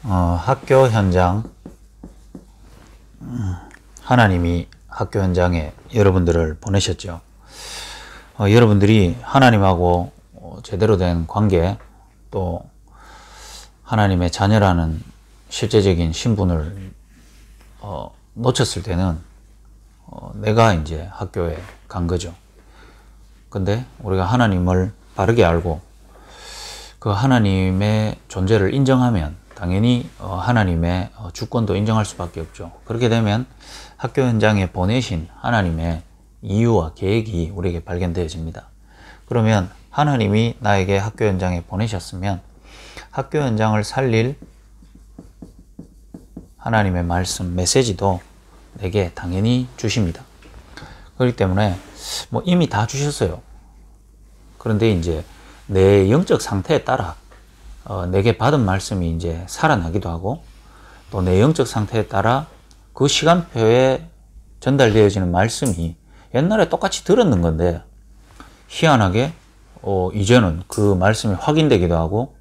학교 현장, 하나님이 학교 현장에 여러분들을 보내셨죠. 여러분들이 하나님하고 제대로 된 관계, 또 하나님의 자녀라는 실제적인 신분을 놓쳤을 때는 내가 이제 학교에 간 거죠. 근데 우리가 하나님을 바르게 알고 그 하나님의 존재를 인정하면 당연히 하나님의 주권도 인정할 수밖에 없죠. 그렇게 되면 학교 현장에 보내신 하나님의 이유와 계획이 우리에게 발견되어집니다. 그러면 하나님이 나에게 학교 현장에 보내셨으면 학교 현장을 살릴 하나님의 말씀, 메시지도 내게 당연히 주십니다. 그렇기 때문에 이미 다 주셨어요. 그런데 이제 내 영적 상태에 따라 내게 받은 말씀이 이제 살아나기도 하고, 또 내 영적 상태에 따라 그 시간표에 전달되어지는 말씀이 옛날에 똑같이 들었는 건데 희한하게 이제는 그 말씀이 확인되기도 하고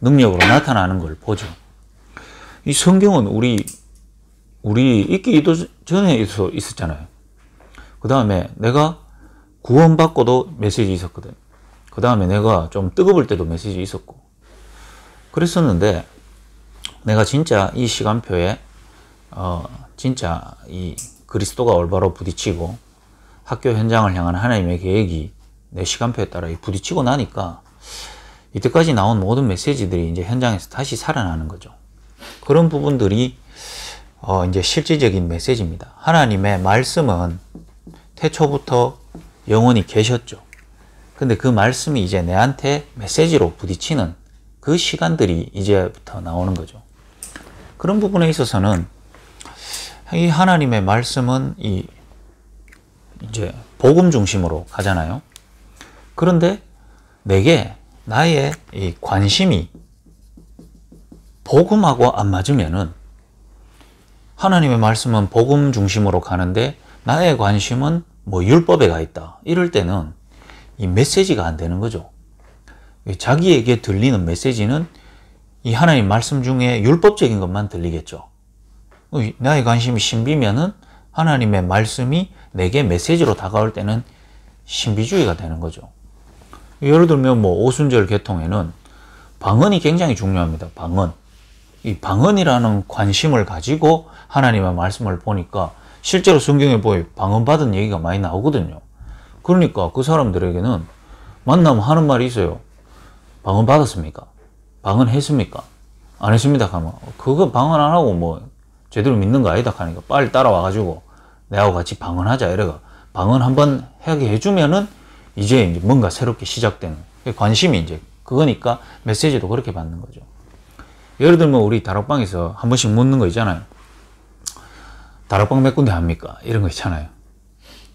능력으로 나타나는 걸 보죠. 이 성경은 우리 있기 전에 있었잖아요. 그 다음에 내가 구원받고도 메시지 있었거든. 그 다음에 내가 좀 뜨거울 때도 메시지 있었고 그랬었는데, 내가 진짜 이 시간표에 진짜 이 그리스도가 올바로 부딪히고 학교 현장을 향한 하나님의 계획이 내 시간표에 따라 부딪히고 나니까 이때까지 나온 모든 메시지들이 이제 현장에서 다시 살아나는 거죠. 그런 부분들이 이제 실질적인 메시지입니다. 하나님의 말씀은 태초부터 영원히 계셨죠. 근데 그 말씀이 이제 내한테 메시지로 부딪히는 그 시간들이 이제부터 나오는 거죠. 그런 부분에 있어서는 이 하나님의 말씀은 이제 복음 중심으로 가잖아요. 그런데 나의 이 관심이 복음하고 안 맞으면은, 하나님의 말씀은 복음 중심으로 가는데 나의 관심은 율법에 가 있다, 이럴 때는 이 메시지가 안 되는 거죠. 자기에게 들리는 메시지는 이 하나님 말씀 중에 율법적인 것만 들리겠죠. 나의 관심이 신비면은 하나님의 말씀이 내게 메시지로 다가올 때는 신비주의가 되는 거죠. 예를 들면 오순절 개통에는 방언이 굉장히 중요합니다. 이 방언이라는 관심을 가지고 하나님의 말씀을 보니까 실제로 성경에 방언 받은 얘기가 많이 나오거든요. 그러니까 그 사람들에게는 만나면 하는 말이 있어요. 방언 받았습니까? 방언 했습니까? 안 했습니다 하면, 그거 방언 안 하고 제대로 믿는 거 아니다 하니까 빨리 따라와가지고 내하고 같이 방언하자 이래가 방언 한번 하게 해주면은 이제 뭔가 새롭게 시작되는 관심이 이제 그거니까 메시지도 그렇게 받는 거죠. 예를 들면 우리 다락방에서 한 번씩 묻는 거 있잖아요. 다락방 몇 군데 합니까? 이런 거 있잖아요.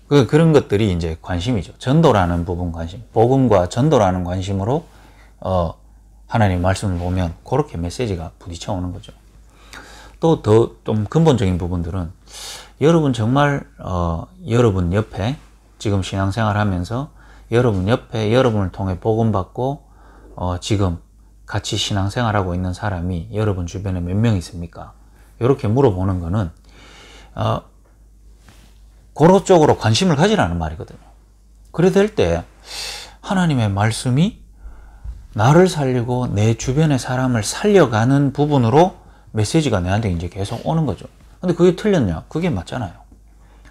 그런 것들이 이제 관심이죠. 전도라는 부분 관심, 복음과 전도라는 관심으로 하나님 말씀을 보면 그렇게 메시지가 부딪혀 오는 거죠. 또 더 좀 근본적인 부분들은 여러분 정말 여러분 옆에 지금 신앙생활 하면서 여러분 옆에 여러분을 통해 복음 받고 지금 같이 신앙생활하고 있는 사람이 여러분 주변에 몇 명 있습니까? 이렇게 물어보는 거는 그런 쪽으로 관심을 가지라는 말이거든요. 그래 될 때 하나님의 말씀이 나를 살리고 내 주변의 사람을 살려가는 부분으로 메시지가 내한테 이제 계속 오는 거죠. 근데 그게 틀렸냐? 그게 맞잖아요.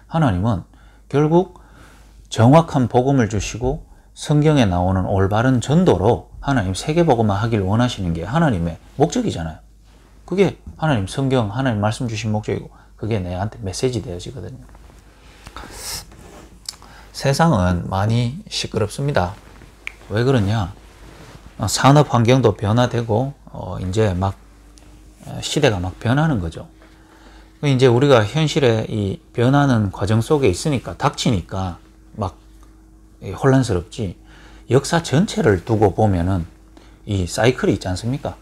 하나님은 결국 정확한 복음을 주시고 성경에 나오는 올바른 전도로 하나님 세계복음화 하기를 원하시는 게 하나님의 목적이잖아요. 그게 하나님 성경, 하나님 말씀 주신 목적이고 그게 내한테 메시지 되어지거든요. 세상은 많이 시끄럽습니다. 왜 그러냐? 산업 환경도 변화되고 이제 시대가 변하는 거죠. 이제 우리가 현실에 이 변하는 과정 속에 있으니까 닥치니까 혼란스럽지, 역사 전체를 두고 보면은 이 사이클이 있지 않습니까?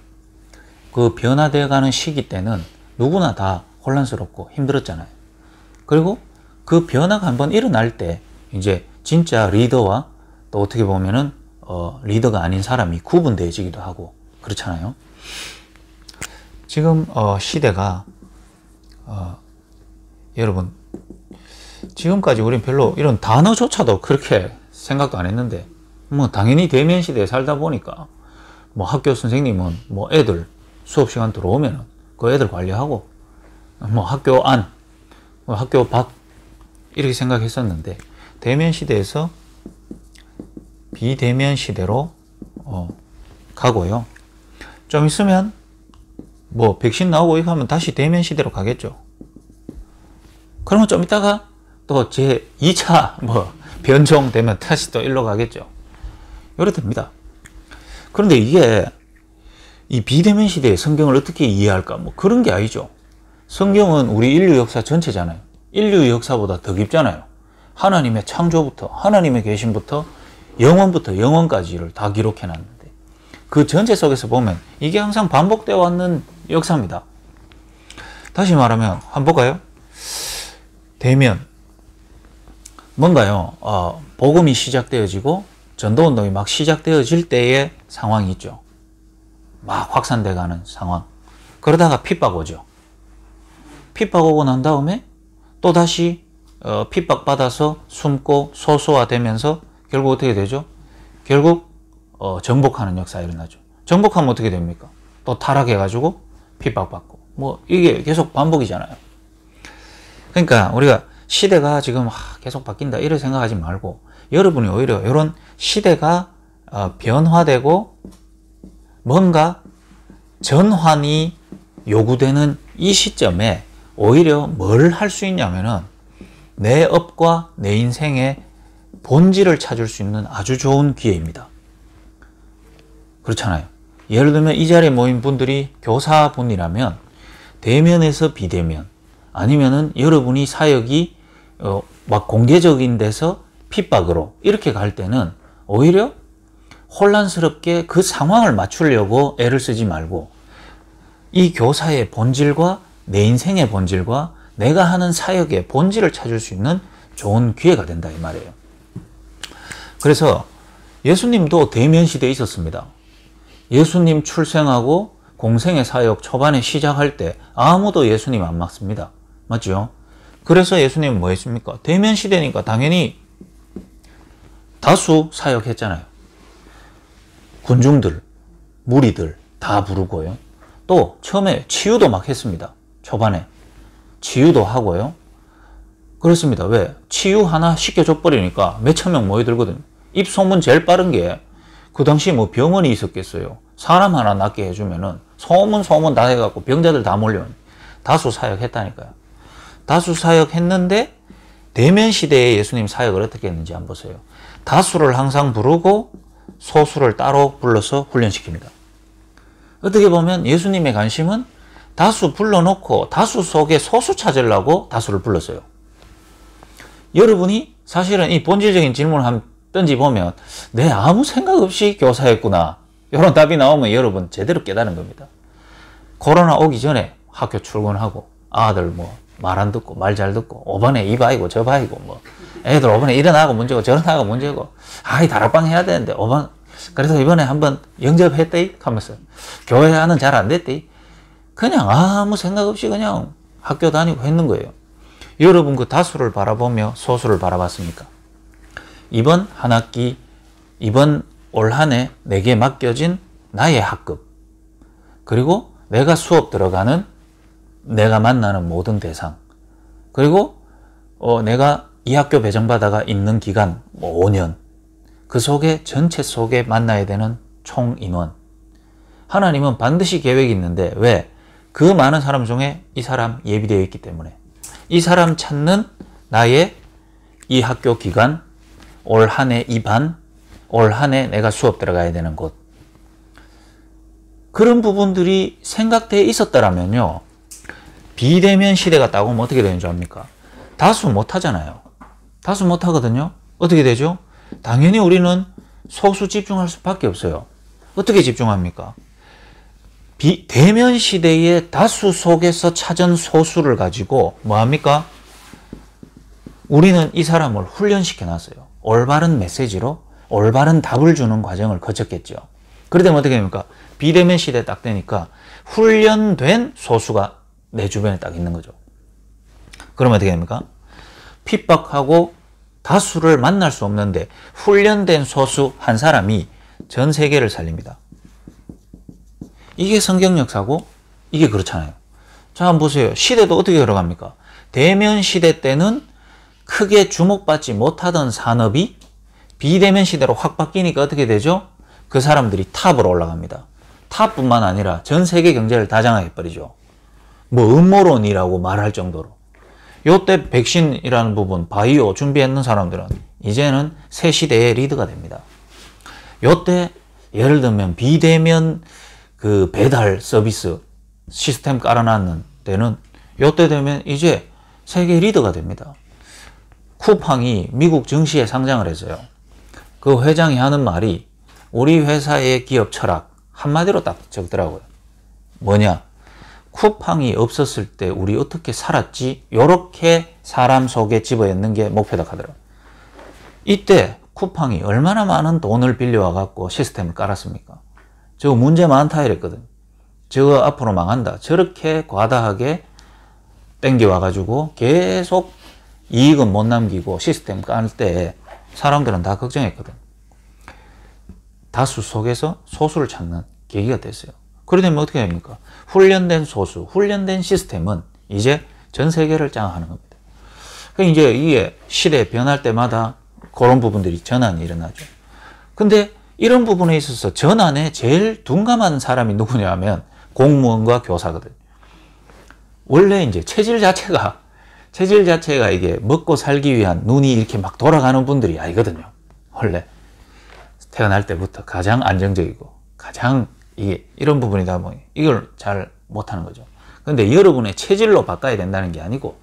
그 변화되어 가는 시기 때는 누구나 다 혼란스럽고 힘들었잖아요. 그리고 그 변화가 한번 일어날 때 이제 진짜 리더와 또 어떻게 보면은 리더가 아닌 사람이 구분되어지기도 하고 그렇잖아요. 지금 시대가 여러분 지금까지 우린 별로 이런 단어조차도 그렇게 생각도 안 했는데 뭐 당연히 대면 시대에 살다 보니까 뭐 학교 선생님은 뭐 애들 수업 시간 들어오면은 그 애들 관리하고 뭐 학교 안, 뭐 학교 밖 이렇게 생각했었는데 대면 시대에서 비대면 시대로 가고요. 좀 있으면 뭐 백신 나오고 이거 하면 다시 대면 시대로 가겠죠. 그러면 좀 있다가 또 제 2차 뭐 변종되면 다시 또 일로 가겠죠. 이래 됩니다. 그런데 이게 이 비대면 시대에 성경을 어떻게 이해할까? 뭐 그런 게 아니죠. 성경은 우리 인류 역사 전체잖아요. 인류 역사보다 더 깊잖아요. 하나님의 창조부터, 하나님의 계심부터, 영원부터 영원까지를 다 기록해 놨는데 그 전체 속에서 보면 이게 항상 반복되어 왔는 역사입니다. 다시 말하면 한번 볼까요? 대면 뭔가요? 복음이 시작되어지고 전도운동이 막 시작되어질 때의 상황이 있죠. 막 확산돼가는 상황. 그러다가 핍박 오죠. 핍박 오고 난 다음에 또 다시 핍박받아서 숨고 소수화되면서 결국 어떻게 되죠? 결국 정복하는 역사가 일어나죠. 정복하면 어떻게 됩니까? 또 타락해가지고 핍박받고 뭐 이게 계속 반복이잖아요. 그러니까 우리가 시대가 지금 계속 바뀐다 이렇게 생각하지 말고 여러분이 오히려 이런 시대가 변화되고 뭔가 전환이 요구되는 이 시점에 오히려 뭘 할 수 있냐면은 내 업과 내 인생의 본질을 찾을 수 있는 아주 좋은 기회입니다. 그렇잖아요. 예를 들면 이 자리에 모인 분들이 교사분이라면 대면에서 비대면 아니면은 여러분이 사역이 막 공개적인 데서 핍박으로 이렇게 갈 때는 오히려 혼란스럽게 그 상황을 맞추려고 애를 쓰지 말고 이 교사의 본질과 내 인생의 본질과 내가 하는 사역의 본질을 찾을 수 있는 좋은 기회가 된다 이 말이에요. 그래서 예수님도 대면 시대에 있었습니다. 예수님 출생하고 공생의 사역 초반에 시작할 때 아무도 예수님 안 맞습니다. 맞죠? 그래서 예수님은 뭐 했습니까? 대면 시대니까 당연히 다수 사역했잖아요. 군중들, 무리들 다 부르고요. 또 처음에 치유도 막 했습니다. 초반에 치유도 하고요. 그렇습니다. 왜? 치유 하나 시켜줘 버리니까 몇천 명 모여들거든요. 입소문 제일 빠른 게 그 당시 뭐 병원이 있었겠어요. 사람 하나 낫게 해주면은 소문 다 해갖고 병자들 다 몰려. 다수 사역했다니까요. 다수 사역했는데 대면 시대에 예수님 사역을 어떻게 했는지 한번 보세요. 다수를 항상 부르고 소수를 따로 불러서 훈련시킵니다. 어떻게 보면 예수님의 관심은 다수 불러놓고 다수 속에 소수 찾으려고 다수를 불렀어요. 여러분이 사실은 이 본질적인 질문을 한번 던지보면 내 아무 생각 없이 교사였구나. 이런 답이 나오면 여러분 제대로 깨달은 겁니다. 코로나 오기 전에 학교 출근하고 아들 뭐 말 안 듣고 말 잘 듣고 5번에 이 바이고 저 바이고 뭐 애들 5번에 일어나고 문제고 저러나고 문제고 아이 다락방 해야 되는데 5번 그래서 이번에 한번 영접했대 하면서 교회하는 잘 안 됐대. 그냥 아무 생각 없이 그냥 학교 다니고 했는 거예요. 여러분 그 다수를 바라보며 소수를 바라봤습니까? 이번 한 학기, 이번 올 한 해 내게 맡겨진 나의 학급, 그리고 내가 수업 들어가는 내가 만나는 모든 대상, 그리고 내가 이 학교 배정받아가 있는 기간 뭐 5년, 그 속에 전체 속에 만나야 되는 총 인원. 하나님은 반드시 계획이 있는데 왜? 그 많은 사람 중에 이 사람 예비되어 있기 때문에 이 사람 찾는 나의 이 학교 기간, 올 한 해 이 반, 올 한 해 내가 수업 들어가야 되는 곳. 그런 부분들이 생각되어 있었더라면요. 비대면 시대가 딱 오면 어떻게 되는 줄 압니까? 다수 못 하잖아요. 다수 못 하거든요. 어떻게 되죠? 당연히 우리는 소수 집중할 수밖에 없어요. 어떻게 집중합니까? 대면 시대의 다수 속에서 찾은 소수를 가지고 뭐 합니까? 우리는 이 사람을 훈련시켜 놨어요. 올바른 메시지로 올바른 답을 주는 과정을 거쳤겠죠. 그러다 어떻게 됩니까? 비대면 시대에 딱 되니까 훈련된 소수가 내 주변에 딱 있는 거죠. 그러면 어떻게 됩니까? 핍박하고 다수를 만날 수 없는데 훈련된 소수 한 사람이 전 세계를 살립니다. 이게 성경 역사고 이게 그렇잖아요. 자, 한번 보세요. 시대도 어떻게 흘러갑니까? 대면 시대 때는 크게 주목받지 못하던 산업이 비대면 시대로 확 바뀌니까 어떻게 되죠? 그 사람들이 탑으로 올라갑니다. 탑뿐만 아니라 전 세계 경제를 다 장악해버리죠. 뭐 음모론이라고 말할 정도로. 요때 백신이라는 부분, 바이오 준비했는 사람들은 이제는 새 시대의 리더가 됩니다. 요때 예를 들면 비대면 그 배달 서비스 시스템 깔아놨는 때는 요때 되면 이제 세계 리더가 됩니다. 쿠팡이 미국 증시에 상장을 했어요. 그 회장이 하는 말이 우리 회사의 기업 철학 한마디로 딱 적더라고요. 뭐냐? 쿠팡이 없었을 때 우리 어떻게 살았지? 요렇게 사람 속에 집어넣는 게 목표다 하더라고요. 이때 쿠팡이 얼마나 많은 돈을 빌려와 갖고 시스템을 깔았습니까? 저거 문제 많다 이랬거든. 저거 앞으로 망한다. 저렇게 과다하게 땡겨와 가지고 계속 이익은 못 남기고 시스템 깔 때 사람들은 다 걱정했거든. 다수 속에서 소수를 찾는 계기가 됐어요. 그러면 어떻게 됩니까? 훈련된 소수, 훈련된 시스템은 이제 전 세계를 장악하는 겁니다. 그러니까 이제 이게 시대 변할 때마다 그런 부분들이 전환이 일어나죠. 근데 이런 부분에 있어서 전환에 제일 둔감한 사람이 누구냐 하면 공무원과 교사거든. 원래 이제 체질 자체가 이게 먹고 살기 위한 눈이 이렇게 막 돌아가는 분들이 아니거든요. 원래 태어날 때부터 가장 안정적이고 가장 이런 부분이다 보니 이걸 잘 못하는 거죠. 그런데 여러분의 체질로 바꿔야 된다는 게 아니고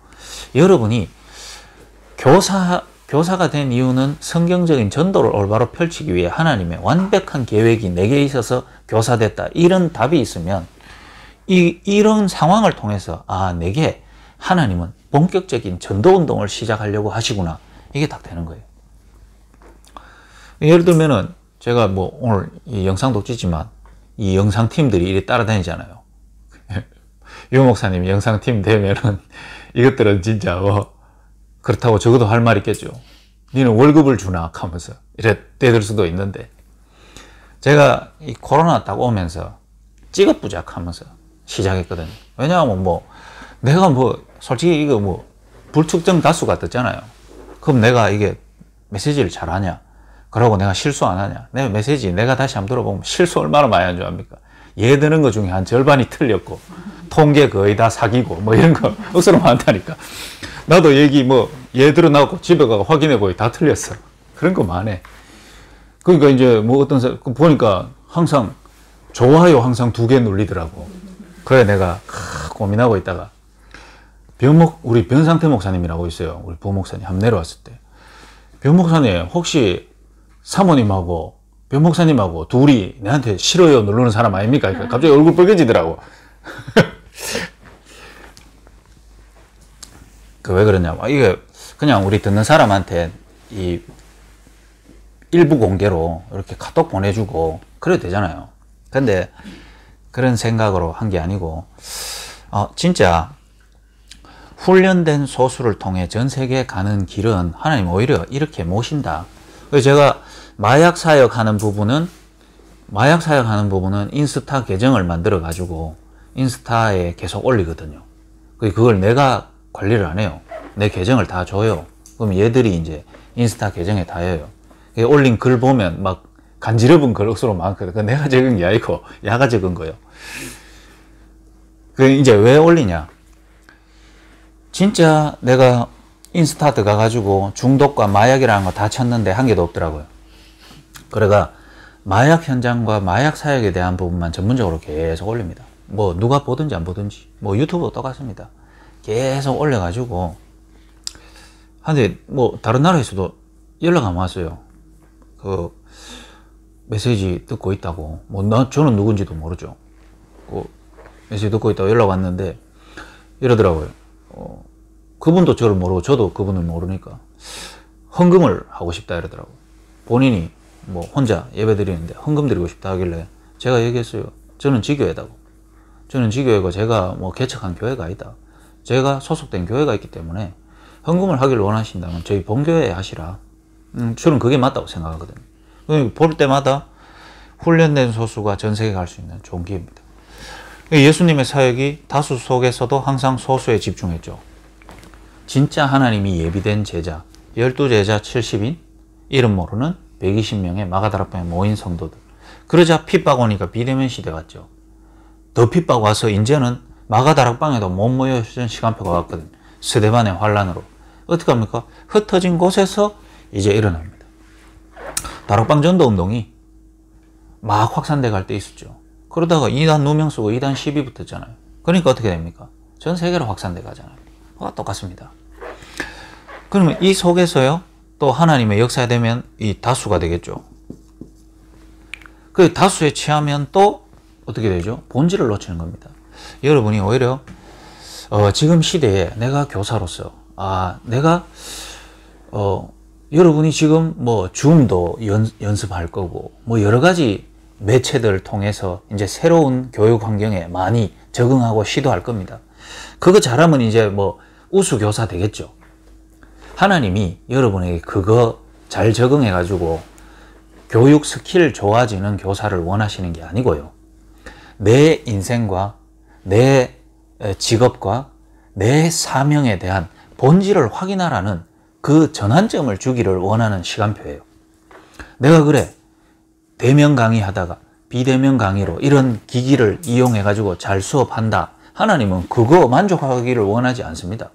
여러분이 교사가 된 이유는 성경적인 전도를 올바로 펼치기 위해 하나님의 완벽한 계획이 내게 있어서 교사됐다. 이런 답이 있으면 이런 상황을 통해서 내게 하나님은 본격적인 전도운동을 시작하려고 하시구나. 이게 딱 되는 거예요. 예를 들면은 제가 뭐 오늘 이 영상도 찍지만 이 영상팀들이 이렇게 따라다니잖아요. 유 목사님 영상팀 되면은 이것들은 진짜 뭐 그렇다고 적어도 할 말 있겠죠. 니는 월급을 주나 하면서 이래 대들 수도 있는데 제가 이 코로나 딱 오면서 찌긋부작 하면서 시작했거든요. 왜냐하면 내가 솔직히 이거 불특정 다수가 떴잖아요. 그럼 내가 이게 메시지를 잘하냐? 그러고 내가 실수 안 하냐? 내 메시지 내가 다시 한번 들어보면 실수 얼마나 많이 한 줄 압니까? 얘 드는 거 중에 한 절반이 틀렸고 통계 거의 다 사기고 이런 거 억수로 많다니까. 나도 얘기 얘 들어나고 집에 가서 확인해 보니 다 틀렸어. 그런 거 많네. 그러니까 이제 어떤 사람 보니까 항상 좋아요 항상 2개 눌리더라고. 그래 내가 고민하고 있다가 우리 변상태 목사님이라고 있어요. 우리 부목사님 한번 내려왔을 때 변목사님 혹시 사모님하고 변목사님하고 둘이 내한테 싫어요 누르는 사람 아닙니까? 그러니까 갑자기 얼굴 빨개지더라고. 왜 그러냐면 이게 그냥 우리 듣는 사람한테 이 일부 공개로 이렇게 카톡 보내주고 그래도 되잖아요. 근데 그런 생각으로 한 게 아니고 진짜 훈련된 소수를 통해 전 세계에 가는 길은 하나님 오히려 이렇게 모신다. 그래서 제가 마약 사역하는 부분은 인스타 계정을 만들어 가지고 인스타에 계속 올리거든요. 그걸 내가 관리를 안 해요. 내 계정을 다 줘요. 그럼 얘들이 이제 인스타 계정에 다 해요. 올린 글 보면 막 간지럽은 글 억수로 많거든. 그 내가 적은 게 아니고 야가 적은 거예요. 이제 왜 올리냐? 진짜 내가 인스타 들어가가지고 중독과 마약이라는 거 다 쳤는데 한 개도 없더라고요. 그래가 마약 현장과 마약 사역에 대한 부분만 전문적으로 계속 올립니다. 누가 보든지 안 보든지 유튜브도 똑같습니다. 계속 올려가지고 근데 다른 나라에서도 연락 안 왔어요. 그 메시지 듣고 있다고. 저는 누군지도 모르죠. 메시지 듣고 있다고 연락 왔는데 이러더라고요. 그분도 저를 모르고 저도 그분을 모르니까 헌금을 하고 싶다 이러더라고요. 본인이 뭐 혼자 예배 드리는데 헌금 드리고 싶다 하길래 제가 얘기했어요. 저는 지교회다고. 저는 지교회고 제가 뭐 개척한 교회가 아니다. 제가 소속된 교회가 있기 때문에 헌금을 하길 원하신다면 저희 본교회에 하시라. 저는 그게 맞다고 생각하거든요. 볼 때마다 훈련된 소수가 전 세계 갈 수 있는 좋은 기회입니다. 예수님의 사역이 다수 속에서도 항상 소수에 집중했죠. 진짜 하나님이 예비된 제자, 12제자 70인, 이름 모르는 120명의 마가다락방에 모인 성도들. 그러자 핍박 오니까 비대면 시대 같죠. 더 핍박 와서 이제는 마가다락방에도 못 모여주는 시간표가 왔거든요. 스데반의 환란으로. 어떻게 합니까? 흩어진 곳에서 이제 일어납니다. 다락방 전도 운동이 막 확산돼 갈 때 있었죠. 그러다가 2단 누명 쓰고 2단 시비 붙었잖아요. 그러니까 어떻게 됩니까? 전 세계로 확산돼 가잖아요. 똑같습니다. 그러면 이 속에서요, 또 하나님의 역사가 되면 이 다수가 되겠죠. 그 다수에 취하면 또 어떻게 되죠? 본질을 놓치는 겁니다. 여러분이 오히려 지금 시대에 내가 교사로서 여러분이 지금 뭐 줌도 연습할 거고 뭐 여러 가지 매체들을 통해서 이제 새로운 교육 환경에 많이 적응하고 시도할 겁니다. 그거 잘하면 이제 뭐 우수 교사 되겠죠. 하나님이 여러분에게 그거 잘 적응해 가지고 교육 스킬 좋아지는 교사를 원하시는 게 아니고요. 내 인생과 내 직업과 내 사명에 대한 본질을 확인하라는 그 전환점을 주기를 원하는 시간표예요. 내가 그래 대면 강의하다가 비대면 강의로 이런 기기를 이용해 가지고 잘 수업한다. 하나님은 그거 만족하기를 원하지 않습니다.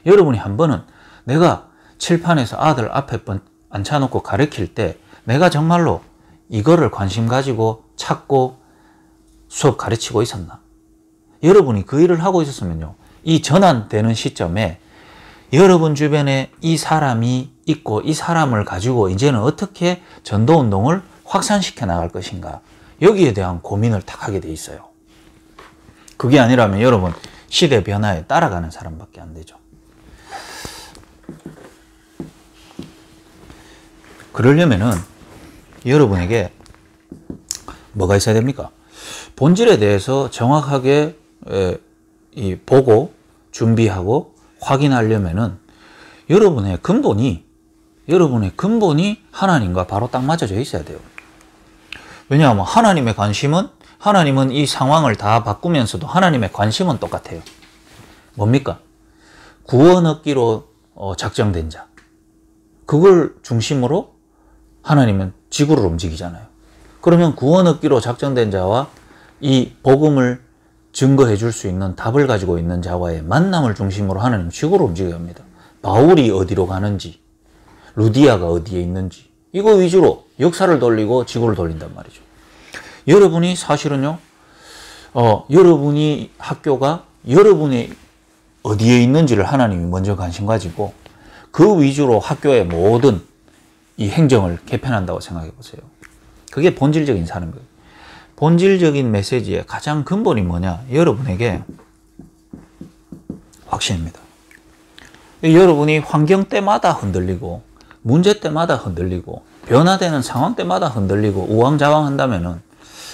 여러분이 한 번은 내가 칠판에서 아들 앞에 앉혀놓고 가르칠 때 내가 정말로 이거를 관심 가지고 찾고 수업 가르치고 있었나? 여러분이 그 일을 하고 있었으면요, 이 전환되는 시점에 여러분 주변에 이 사람이 있고 이 사람을 가지고 이제는 어떻게 전도운동을 확산시켜 나갈 것인가, 여기에 대한 고민을 딱 하게 돼 있어요. 그게 아니라면 여러분 시대 변화에 따라가는 사람밖에 안 되죠. 그러려면은 여러분에게 뭐가 있어야 됩니까? 본질에 대해서 정확하게 보고 준비하고 확인하려면은 여러분의 근본이 하나님과 바로 딱 맞아져 있어야 돼요. 왜냐하면 하나님은 이 상황을 다 바꾸면서도 하나님의 관심은 똑같아요. 뭡니까? 구원 얻기로 작정된 자. 그걸 중심으로 하나님은 지구를 움직이잖아요. 그러면 구원 얻기로 작정된 자와 이 복음을 증거해 줄 수 있는 답을 가지고 있는 자와의 만남을 중심으로 하나님 지구를 움직여야 합니다. 바울이 어디로 가는지, 루디아가 어디에 있는지, 이거 위주로 역사를 돌리고 지구를 돌린단 말이죠. 여러분이 사실은요, 여러분이 학교가 여러분이 어디에 있는지를 하나님이 먼저 관심 가지고 그 위주로 학교의 모든 이 행정을 개편한다고 생각해 보세요. 그게 본질적인 삶이에요. 본질적인 메시지의 가장 근본이 뭐냐? 여러분에게 확신입니다. 여러분이 환경 때마다 흔들리고 문제 때마다 흔들리고 변화되는 상황 때마다 흔들리고 우왕좌왕한다면은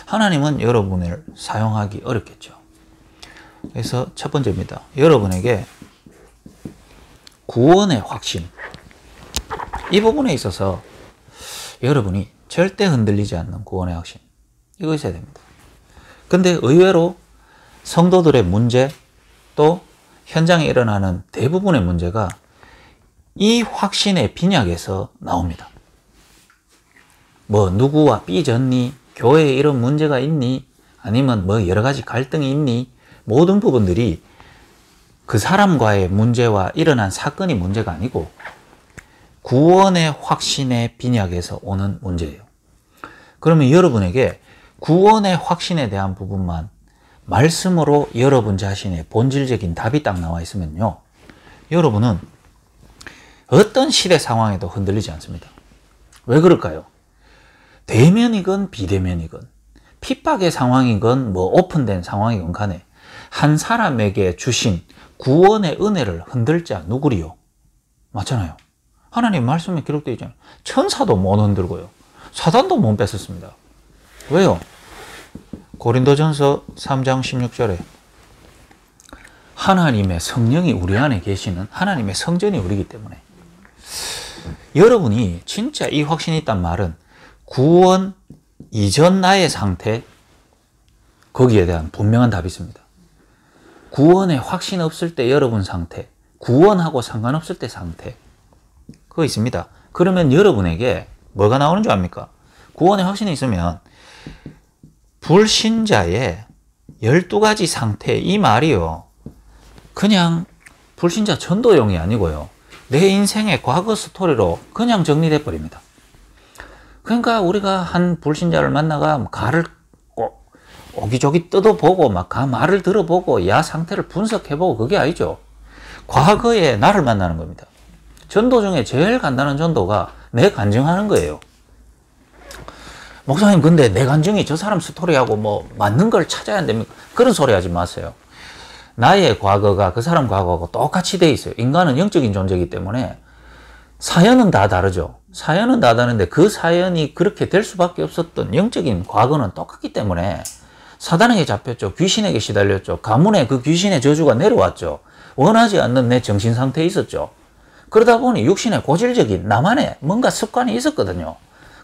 하나님은 여러분을 사용하기 어렵겠죠. 그래서 첫 번째입니다. 여러분에게 구원의 확신, 이 부분에 있어서 여러분이 절대 흔들리지 않는 구원의 확신, 이거 있어야 됩니다. 근데 의외로 성도들의 문제, 또 현장에 일어나는 대부분의 문제가 이 확신의 빈약에서 나옵니다. 뭐 누구와 삐졌니? 교회에 이런 문제가 있니? 아니면 뭐 여러 가지 갈등이 있니? 모든 부분들이 그 사람과의 문제와 일어난 사건이 문제가 아니고 구원의 확신의 빈약에서 오는 문제예요. 그러면 여러분에게 구원의 확신에 대한 부분만 말씀으로 여러분 자신의 본질적인 답이 딱 나와 있으면요, 여러분은 어떤 시대 상황에도 흔들리지 않습니다. 왜 그럴까요? 대면이건 비대면이건 핍박의 상황이건 뭐 오픈된 상황이건 간에 한 사람에게 주신 구원의 은혜를 흔들 자 누구리요? 맞잖아요. 하나님 말씀에 기록되어 있잖아요. 천사도 못 흔들고요. 사단도 못 뺏었습니다. 왜요? 고린도전서 3장 16절에 하나님의 성령이 우리 안에 계시는 하나님의 성전이 우리이기 때문에 여러분이 진짜 이 확신이 있단 말은 구원 이전 나의 상태, 거기에 대한 분명한 답이 있습니다. 구원에 확신 없을 때 여러분 상태, 구원하고 상관없을 때 상태, 그거 있습니다. 그러면 여러분에게 뭐가 나오는 줄 압니까? 구원에 확신이 있으면 불신자의 12가지 상태, 이 말이요, 그냥 불신자 전도용이 아니고요, 내 인생의 과거 스토리로 그냥 정리돼 버립니다. 그러니까 우리가 한 불신자를 만나가 가를 꼭 오기저기 뜯어보고 막 그 말을 들어보고 야 상태를 분석해보고 그게 아니죠. 과거에 나를 만나는 겁니다. 전도 중에 제일 간단한 전도가 내 간증하는 거예요. 목사님, 근데 내 간증이 저 사람 스토리하고 뭐 맞는 걸 찾아야 안 됩니까? 그런 소리 하지 마세요. 나의 과거가 그 사람 과거하고 똑같이 돼 있어요. 인간은 영적인 존재이기 때문에 사연은 다 다르죠. 사연은 다 다른데 그 사연이 그렇게 될 수밖에 없었던 영적인 과거는 똑같기 때문에 사단에게 잡혔죠. 귀신에게 시달렸죠. 가문에 그 귀신의 저주가 내려왔죠. 원하지 않는 내 정신 상태에 있었죠. 그러다 보니 육신의 고질적인 나만의 뭔가 습관이 있었거든요.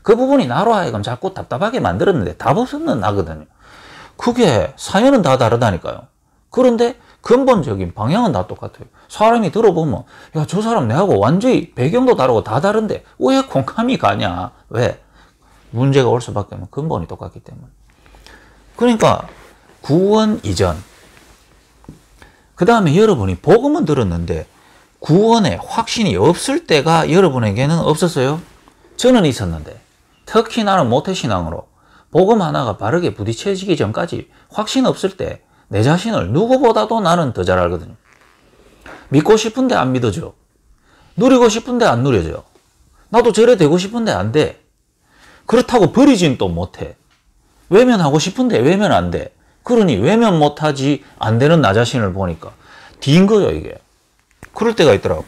그 부분이 나로 하여금 자꾸 답답하게 만들었는데 답 없는 나거든요. 그게 사연은 다 다르다니까요. 그런데 근본적인 방향은 다 똑같아요. 사람이 들어보면 야, 저 사람 내하고 완전히 배경도 다르고 다 다른데 왜 공감이 가냐? 왜? 문제가 올 수밖에 없는 근본이 똑같기 때문에. 그러니까 구원 이전, 그 다음에 여러분이 복음은 들었는데 구원에 확신이 없을 때가 여러분에게는 없었어요? 저는 있었는데, 특히 나는 모태신앙으로 복음 하나가 바르게 부딪혀지기 전까지 확신 없을 때 내 자신을 누구보다도 나는 더 잘 알거든요. 믿고 싶은데 안 믿어져. 누리고 싶은데 안 누려져. 나도 저래 되고 싶은데 안 돼. 그렇다고 버리진 또 못해. 외면하고 싶은데 외면 안 돼. 그러니 외면 못하지 안 되는 나 자신을 보니까 뒤인 거죠, 이게. 그럴 때가 있더라고.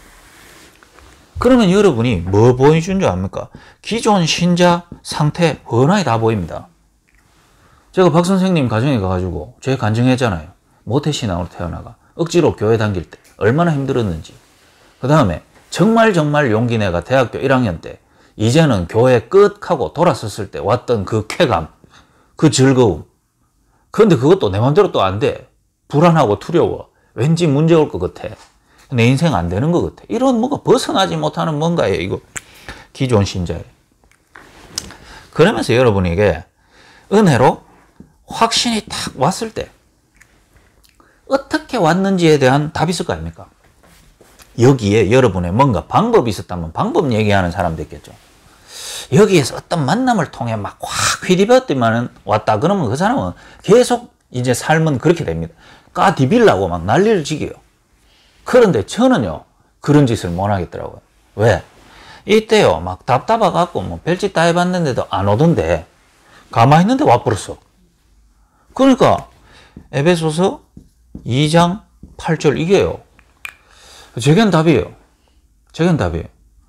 그러면 여러분이 뭐 보여준 줄 압니까? 기존 신자 상태 훤하게 다 보입니다. 제가 박 선생님 가정에 가가지고 제 간증했잖아요. 모태신앙으로 태어나가 억지로 교회 다닐 때 얼마나 힘들었는지. 그 다음에 정말 용기 내가 대학교 1학년 때 이제는 교회 끝 하고 돌아섰을 때 왔던 그 쾌감, 그 즐거움. 그런데 그것도 내 맘대로 또 안 돼. 불안하고 두려워. 왠지 문제 올 것 같아. 내 인생 안 되는 것 같아. 이런 뭔가 벗어나지 못하는 뭔가예요, 이거. 기존 신자예요. 그러면서 여러분에게 은혜로 확신이 탁 왔을 때 어떻게 왔는지에 대한 답이 있을 거 아닙니까? 여기에 여러분의 뭔가 방법이 있었다면 방법 얘기하는 사람도 있겠죠. 여기에서 어떤 만남을 통해 막 확 휘디었더만 왔다 그러면 그 사람은 계속 이제 삶은 그렇게 됩니다. 까디빌라고 막 난리를 지겨요. 그런데 저는요, 그런 짓을 못 하겠더라고요. 왜? 이때요, 막 답답해갖고 뭐 별짓 다 해봤는데도 안 오던데 가만히 있는데 와버렸어. 그러니까 에베소서 2장 8절 이게요. 제겐 답이에요. 제겐 답이에요.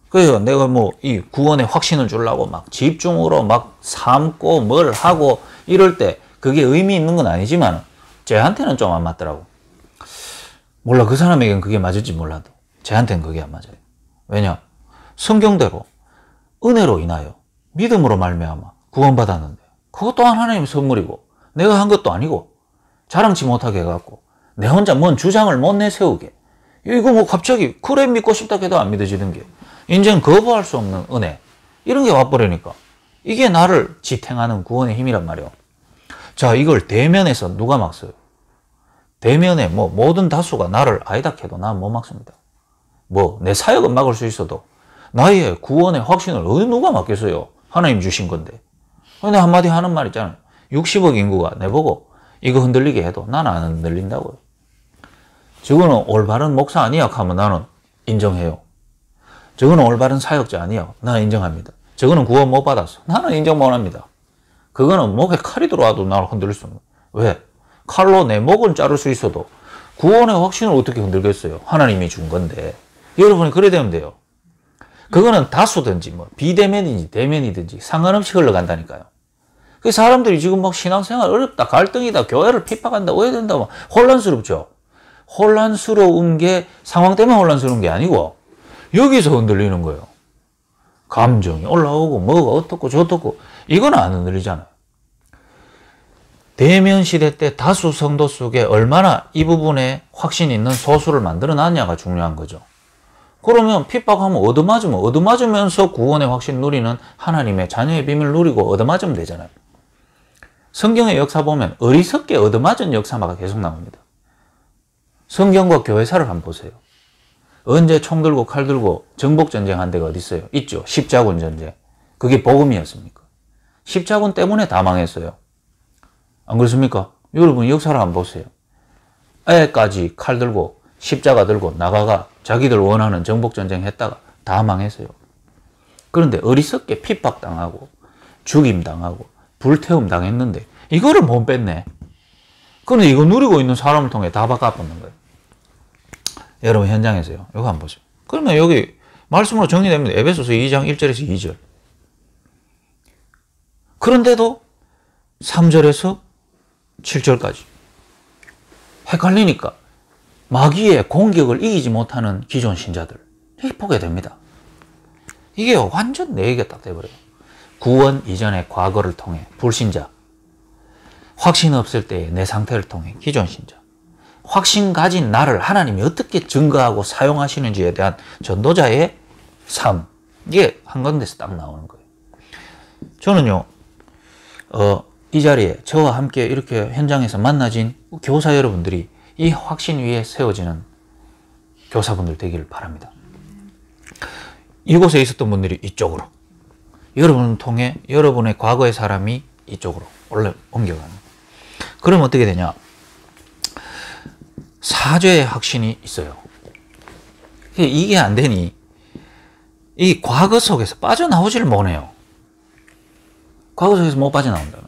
그래서 내가 뭐 이 구원에 확신을 주려고 막 집중으로 막 삼고 뭘 하고 이럴 때 그게 의미 있는 건 아니지만 쟤한테는 좀 안 맞더라고. 몰라, 그 사람에게는 그게 맞을지 몰라도 쟤한테는 그게 안 맞아요. 왜냐? 성경대로 은혜로 인하여 믿음으로 말미암아 구원받았는데 그것 또한 하나님의 선물이고 내가 한 것도 아니고 자랑치 못하게 해갖고 내 혼자 뭔 주장을 못 내세우게 이거 뭐 갑자기 그래 믿고 싶다 해도 안 믿어지는 게 인생 거부할 수 없는 은혜 이런 게 와버리니까 이게 나를 지탱하는 구원의 힘이란 말이에요. 자, 이걸 대면에서 누가 막어요? 대면에 뭐 모든 다수가 나를 아니다 해도 난 못 막습니다. 뭐 내 사역은 막을 수 있어도 나의 구원의 확신을 어디 누가 막겠어요? 하나님 주신 건데. 근데 한마디 하는 말 있잖아요. 60억 인구가 내보고 이거 흔들리게 해도 나는 안 흔들린다고요. 저거는 올바른 목사 아니야 하면 나는 인정해요. 저거는 올바른 사역자 아니야. 나는 인정합니다. 저거는 구원 못 받았어. 나는 인정 못 합니다. 그거는 목에 칼이 들어와도 나를 흔들릴 수 없는. 왜? 칼로 내 목은 자를 수 있어도 구원의 확신을 어떻게 흔들겠어요? 하나님이 준 건데. 여러분이 그래 되면 돼요. 그거는 다수든지 뭐 비대면이든지 대면이든지 상관없이 흘러간다니까요. 그 사람들이 지금 막 신앙생활 어렵다, 갈등이다, 교회를 핍박한다, 오해된다, 막 혼란스럽죠. 혼란스러운 게 상황 때문에 혼란스러운 게 아니고 여기서 흔들리는 거예요. 감정이 올라오고 뭐가 어떻고 저떻고 이건 안 흔들리잖아요. 대면 시대 때 다수 성도 속에 얼마나 이 부분에 확신 있는 소수를 만들어 놨냐가 중요한 거죠. 그러면 핍박하면 얻어맞으면서 구원의 확신 누리는 하나님의 자녀의 비밀을 누리고 얻어맞으면 되잖아요. 성경의 역사 보면 어리석게 얻어맞은 역사가 계속 나옵니다. 성경과 교회사를 한번 보세요. 언제 총 들고 칼 들고 정복전쟁 한 데가 어디 있어요? 있죠. 십자군 전쟁. 그게 복음이었습니까? 십자군 때문에 다 망했어요. 안 그렇습니까? 여러분 역사를 한번 보세요. 애까지 칼 들고 십자가 들고 나가가 자기들 원하는 정복전쟁 했다가 다 망했어요. 그런데 어리석게 핍박당하고 죽임당하고 불태움 당했는데 이거를 못 뺐네. 그런데 이거 누리고 있는 사람을 통해 다 바꿔버리는 거예요. 여러분 현장에서요. 이거 한번 보세요. 그러면 여기 말씀으로 정리됩니다. 에베소서 2장 1절에서 2절. 그런데도 3절에서 7절까지 헷갈리니까 마귀의 공격을 이기지 못하는 기존 신자들 보게 됩니다. 이게 완전 내 얘기가 딱 돼버려요. 구원 이전의 과거를 통해 불신자, 확신 없을 때의 내 상태를 통해 기존 신자, 확신 가진 나를 하나님이 어떻게 증거하고 사용하시는지에 대한 전도자의 삶, 이게 한가운데서 딱 나오는 거예요. 저는요 이 자리에 저와 함께 이렇게 현장에서 만나진 교사 여러분들이 이 확신 위에 세워지는 교사분들 되기를 바랍니다. 이곳에 있었던 분들이 이쪽으로, 여러분을 통해 여러분의 과거의 사람이 이쪽으로 옮겨가는. 그럼 어떻게 되냐? 사죄의 확신이 있어요. 이게 안 되니 이 과거 속에서 빠져나오지를 못해요. 과거 속에서 못 빠져나온다.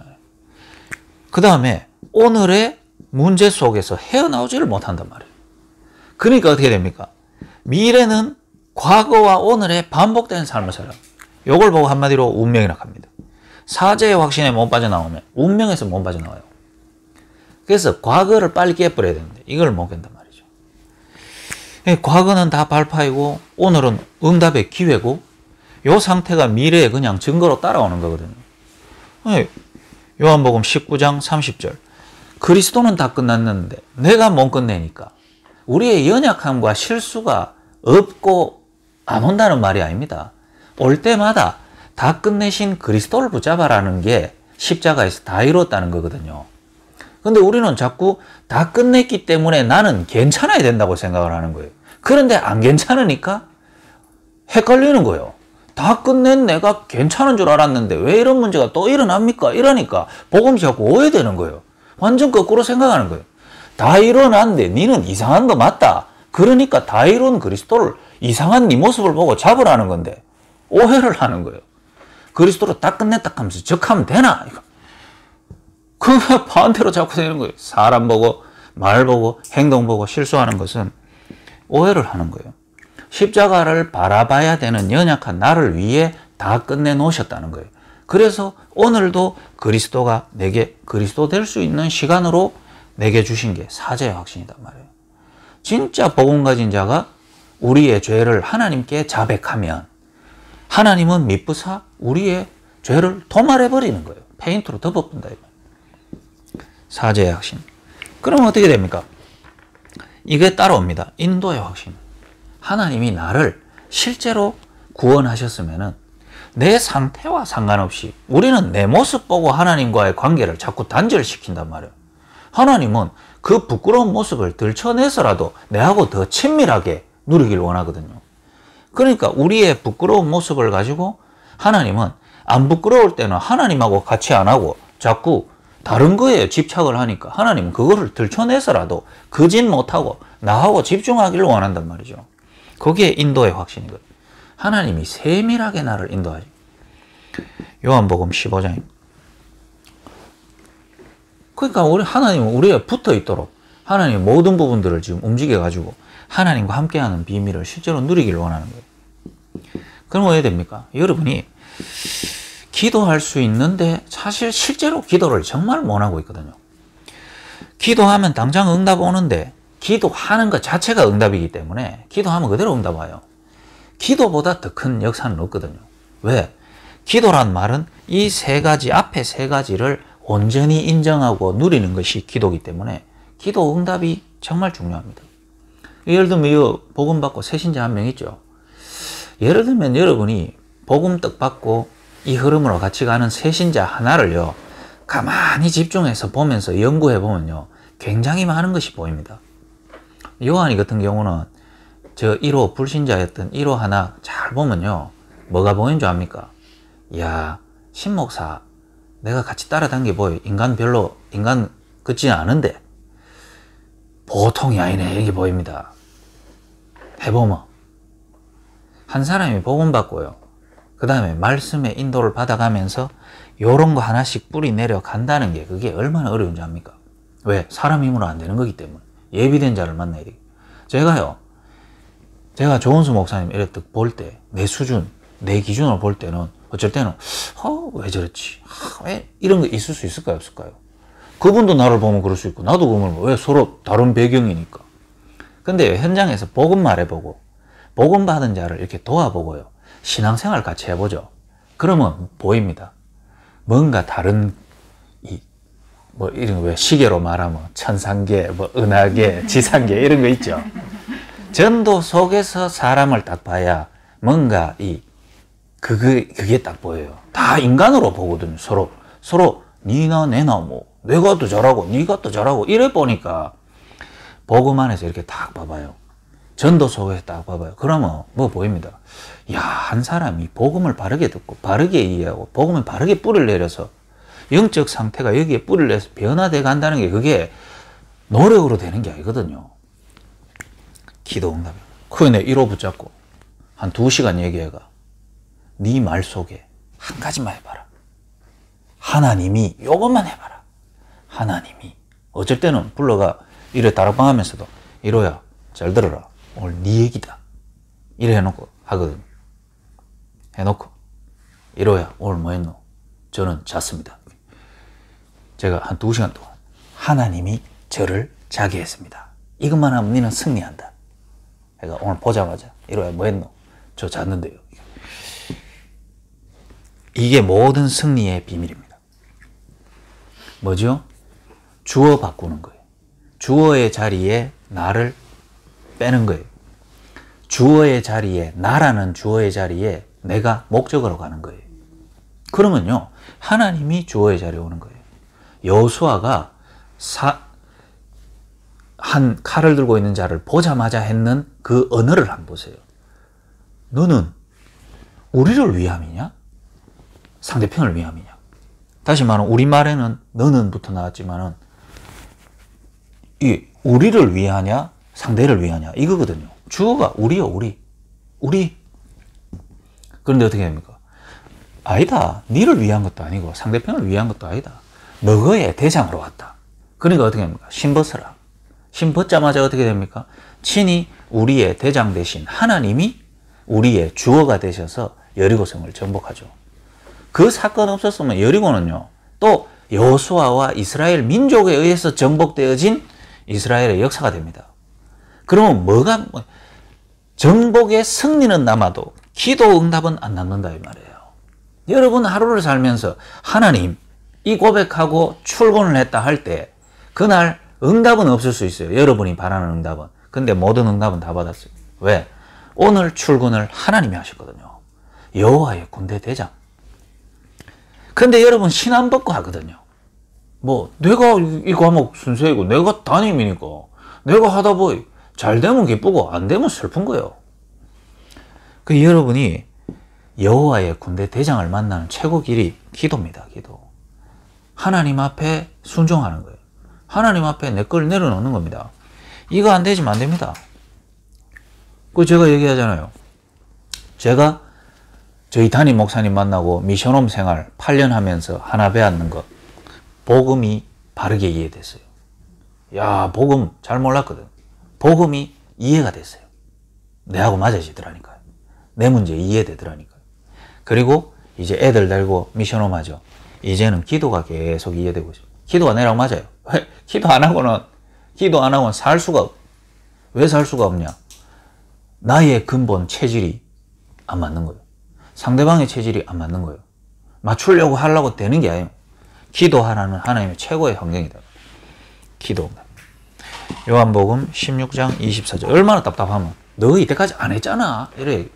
그 다음에 오늘의 문제 속에서 헤어나오지를 못한단 말이에요. 그러니까 어떻게 됩니까? 미래는 과거와 오늘의 반복되는 삶을 살아요. 이걸 보고 한마디로 운명이라고 합니다. 사죄의 확신에 못 빠져나오면 운명에서 못 빠져나와요. 그래서 과거를 빨리 깨버려야 되는데 이걸 못 깬단 말이죠. 과거는 다 발파이고 오늘은 응답의 기회고 이 상태가 미래에 그냥 증거로 따라오는 거거든요. 요한복음 19장 30절. 그리스도는 다 끝났는데 내가 못 끝내니까 우리의 연약함과 실수가 없고 안 온다는 말이 아닙니다. 올 때마다 다 끝내신 그리스도를 붙잡아라는 게 십자가에서 다 이뤘다는 거거든요. 근데 우리는 자꾸 다 끝냈기 때문에 나는 괜찮아야 된다고 생각을 하는 거예요. 그런데 안 괜찮으니까 헷갈리는 거예요. 다 끝낸 내가 괜찮은 줄 알았는데 왜 이런 문제가 또 일어납니까? 이러니까 복음이 자꾸 오해되는 거예요. 완전 거꾸로 생각하는 거예요. 다 일어났는데 니는 이상한 거 맞다. 그러니까 다 이룬 그리스도를 이상한 네 모습을 보고 잡으라는 건데 오해를 하는 거예요. 그리스도로 다 끝냈다 하면서 적하면 되나? 그 반대로 자꾸 되는 거예요. 사람 보고 말 보고 행동 보고 실수하는 것은 오해를 하는 거예요. 십자가를 바라봐야 되는 연약한 나를 위해 다 끝내놓으셨다는 거예요. 그래서 오늘도 그리스도가 내게 그리스도 될 수 있는 시간으로 내게 주신 게 사죄의 확신이단 말이에요. 진짜 복음 가진 자가 우리의 죄를 하나님께 자백하면 하나님은 미쁘사 우리의 죄를 도말해버리는 거예요. 페인트로 덮어본다. 사죄의 확신. 그럼 어떻게 됩니까? 이게 따라옵니다. 인도의 확신. 하나님이 나를 실제로 구원하셨으면은 내 상태와 상관없이 우리는 내 모습 보고 하나님과의 관계를 자꾸 단절시킨단 말이에요. 하나님은 그 부끄러운 모습을 들춰내서라도 내하고 더 친밀하게 누리길 원하거든요. 그러니까 우리의 부끄러운 모습을 가지고 하나님은 안 부끄러울 때는 하나님하고 같이 안 하고 자꾸 다른 거에 집착을 하니까 하나님은 그거를 들춰내서라도 거짓 못하고 나하고 집중하기를 원한단 말이죠. 그게 인도의 확신이거든요. 하나님이 세밀하게 나를 인도하죠. 요한복음 15장입니다. 그러니까 하나님은 우리에 붙어 있도록 하나님의 모든 부분들을 지금 움직여가지고 하나님과 함께하는 비밀을 실제로 누리기를 원하는 거예요. 그럼 왜 됩니까? 여러분이 기도할 수 있는데 사실 실제로 기도를 정말 못하고 있거든요. 기도하면 당장 응답 오는데 기도하는 것 자체가 응답이기 때문에 기도하면 그대로 응답 와요. 기도보다 더 큰 역사는 없거든요. 왜? 기도란 말은 이 세 가지, 앞에 세 가지를 온전히 인정하고 누리는 것이 기도이기 때문에 기도 응답이 정말 중요합니다. 예를 들면 이 복음 받고 새신자 한 명 있죠. 예를 들면 여러분이 복음 떡 받고 이 흐름으로 같이 가는 새신자 하나를요, 가만히 집중해서 보면서 연구해 보면요, 굉장히 많은 것이 보입니다. 요한이 같은 경우는 저 1호 불신자였던 1호 하나 잘 보면요, 뭐가 보이는 줄 압니까? 야, 신목사 내가 같이 따라다니게 보여. 인간 같지는 않은데 보통이 아니네, 이게 보입니다. 해보면 한 사람이 복음 받고요, 그 다음에 말씀의 인도를 받아가면서 요런 거 하나씩 뿌리 내려간다는 게 그게 얼마나 어려운지 압니까? 왜? 사람 힘으로 안 되는 거기 때문에 예비된 자를 만나야 돼요. 제가 조은수 목사님 이렇게 볼 때 내 수준, 내 기준으로 볼 때는 어쩔 때는 왜 저랬지? 왜 이런 거 있을 수 있을까요? 없을까요? 그분도 나를 보면 그럴 수 있고 나도 그분을 보면, 왜? 서로 다른 배경이니까. 근데 현장에서 복음 말해보고 복음 받은 자를 이렇게 도와보고요, 신앙생활 같이 해보죠. 그러면 보입니다. 뭔가 다른 이런 거, 왜 시계로 말하면 천상계, 은하계, 지상계 이런 거 있죠. 전도 속에서 사람을 딱 봐야 뭔가 그게 딱 보여요. 다 인간으로 보거든요. 서로 니나 내나 뭐 내가 더 잘하고 니가 더 잘하고 이래 보니까 복음 안에서 이렇게 딱 봐봐요. 전도 속에서 딱 봐봐요. 그러면 뭐 보입니다. 야, 한 사람이 복음을 바르게 듣고 바르게 이해하고 복음을 바르게 뿌리를 내려서 영적 상태가 여기에 뿌리를 내서 변화돼 간다는 게 그게 노력으로 되는 게 아니거든요. 기도 응답이. 그래 내 1호 붙잡고 한 2시간 얘기해가 네 말 속에 한 가지만 해봐라. 하나님이 요것만 해봐라. 하나님이 어쩔 때는 불러가 이래 다락방 하면서도 1호야 잘 들어라. 오늘 네 얘기다. 이래 해놓고 하거든. 해놓고 1호야 오늘 뭐 했노? 저는 잤습니다. 제가 한 2시간 동안 하나님이 저를 자게 했습니다. 이것만 하면 너는 승리한다. 내가 오늘 보자마자 1호야 뭐 했노? 저 잤는데요. 이게 모든 승리의 비밀입니다. 뭐죠? 주어 바꾸는 거예요. 주어의 자리에 나를 빼는 거예요. 주어의 자리에, 나라는 주어의 자리에 내가 목적으로 가는 거예요. 그러면요, 하나님이 주어의 자리에 오는 거예요. 여호수아가 한 칼을 들고 있는 자를 보자마자 했는 그 언어를 한번 보세요. 너는 우리를 위함이냐? 상대편을 위함이냐? 다시 말하면 우리말에는 너는부터 나왔지만은 이 우리를 위하냐? 상대를 위하냐? 이거거든요. 주어가 우리요, 우리. 그런데 어떻게 됩니까? 아니다. 니를 위한 것도 아니고 상대편을 위한 것도 아니다. 너의 대장으로 왔다. 그러니까 어떻게 됩니까? 신벗어라. 신벗자마자 어떻게 됩니까? 친히 우리의 대장 대신 하나님이 우리의 주어가 되셔서 여리고성을 정복하죠. 그 사건 없었으면 여리고는요, 또 여호수아와 이스라엘 민족에 의해서 정복되어진 이스라엘의 역사가 됩니다. 그러면 정복의 승리는 남아도 기도 응답은 안 남는다 이 말이에요. 여러분 하루를 살면서 하나님 이 고백하고 출근을 했다 할 때 그날 응답은 없을 수 있어요. 여러분이 바라는 응답은. 근데 모든 응답은 다 받았어요. 왜? 오늘 출근을 하나님이 하셨거든요. 여호와의 군대 대장. 근데 여러분 신안 벗고 하거든요. 내가 이 과목 순서이고 내가 담임이니까 내가 하다 보이 잘 되면 기쁘고 안 되면 슬픈 거예요. 그 여러분이 여호와의 군대 대장을 만나는 최고 길이 기도입니다. 기도. 하나님 앞에 순종하는 거예요. 하나님 앞에 내 걸 내려놓는 겁니다. 이거 안 되지만 안 됩니다. 제가 얘기하잖아요. 제가 저희 담임 목사님 만나고 미션홈 생활 8년 하면서 하나 배웠는 것, 복음이 바르게 이해됐어요. 야, 복음 잘 몰랐거든. 복음이 이해가 됐어요. 내하고 맞아지더라니까요. 내 문제 이해되더라니까요. 그리고 이제 애들 데리고 미션홈 하죠. 이제는 기도가 계속 이해되고 있어요. 기도가 내랑 맞아요. 왜? 기도 안 하고는 살 수가 왜 살 수가 없냐? 나의 근본 체질이 안 맞는 거예요. 상대방의 체질이 안 맞는 거예요. 맞추려고 하려고 되는 게 아니에요. 기도하라는 하나님의 최고의 환경이다. 기도. 요한복음 16장 24절. 얼마나 답답하면 너 이때까지 안 했잖아. 이래.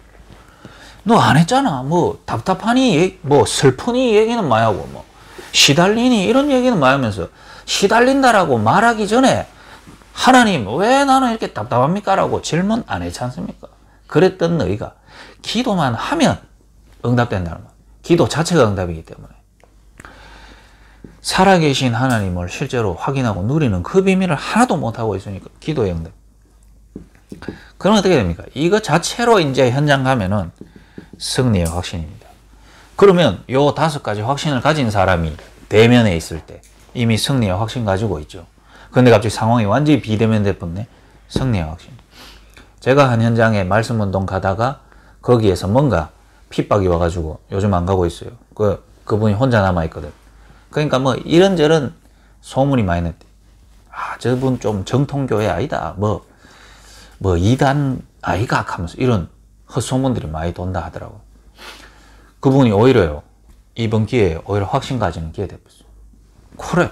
너 안 했잖아. 뭐 답답하니 뭐 슬프니 얘기는 많이 하고 뭐 시달리니 이런 얘기는 많이 하면서 시달린다라고 말하기 전에 하나님 왜 나는 이렇게 답답합니까? 라고 질문 안 했지 않습니까? 그랬던 너희가 기도만 하면 응답된다는 거예요. 기도 자체가 응답이기 때문에. 살아계신 하나님을 실제로 확인하고 누리는 그 비밀을 하나도 못하고 있으니까 기도의 응답. 그럼 어떻게 됩니까? 이거 자체로 이제 현장 가면은 승리의 확신입니다. 그러면 요 5가지 확신을 가진 사람이 대면에 있을 때 이미 승리의 확신 가지고 있죠. 근데 갑자기 상황이 완전히 비대면 돼버렸네. 승리의 확신. 제가 한 현장에 말씀 운동 가다가 거기에서 뭔가 핍박이 와가지고 요즘 안 가고 있어요. 그분이 혼자 남아있거든. 그러니까 뭐 이런저런 소문이 많이 났대. 아, 저분 좀 정통교회 아니다. 뭐 이단 아이가 하면서 이런 헛소문들이 많이 돈다 하더라고. 그분이 오히려요. 이번 기회에 오히려 확신 가지는 기회 됐어요. 그래.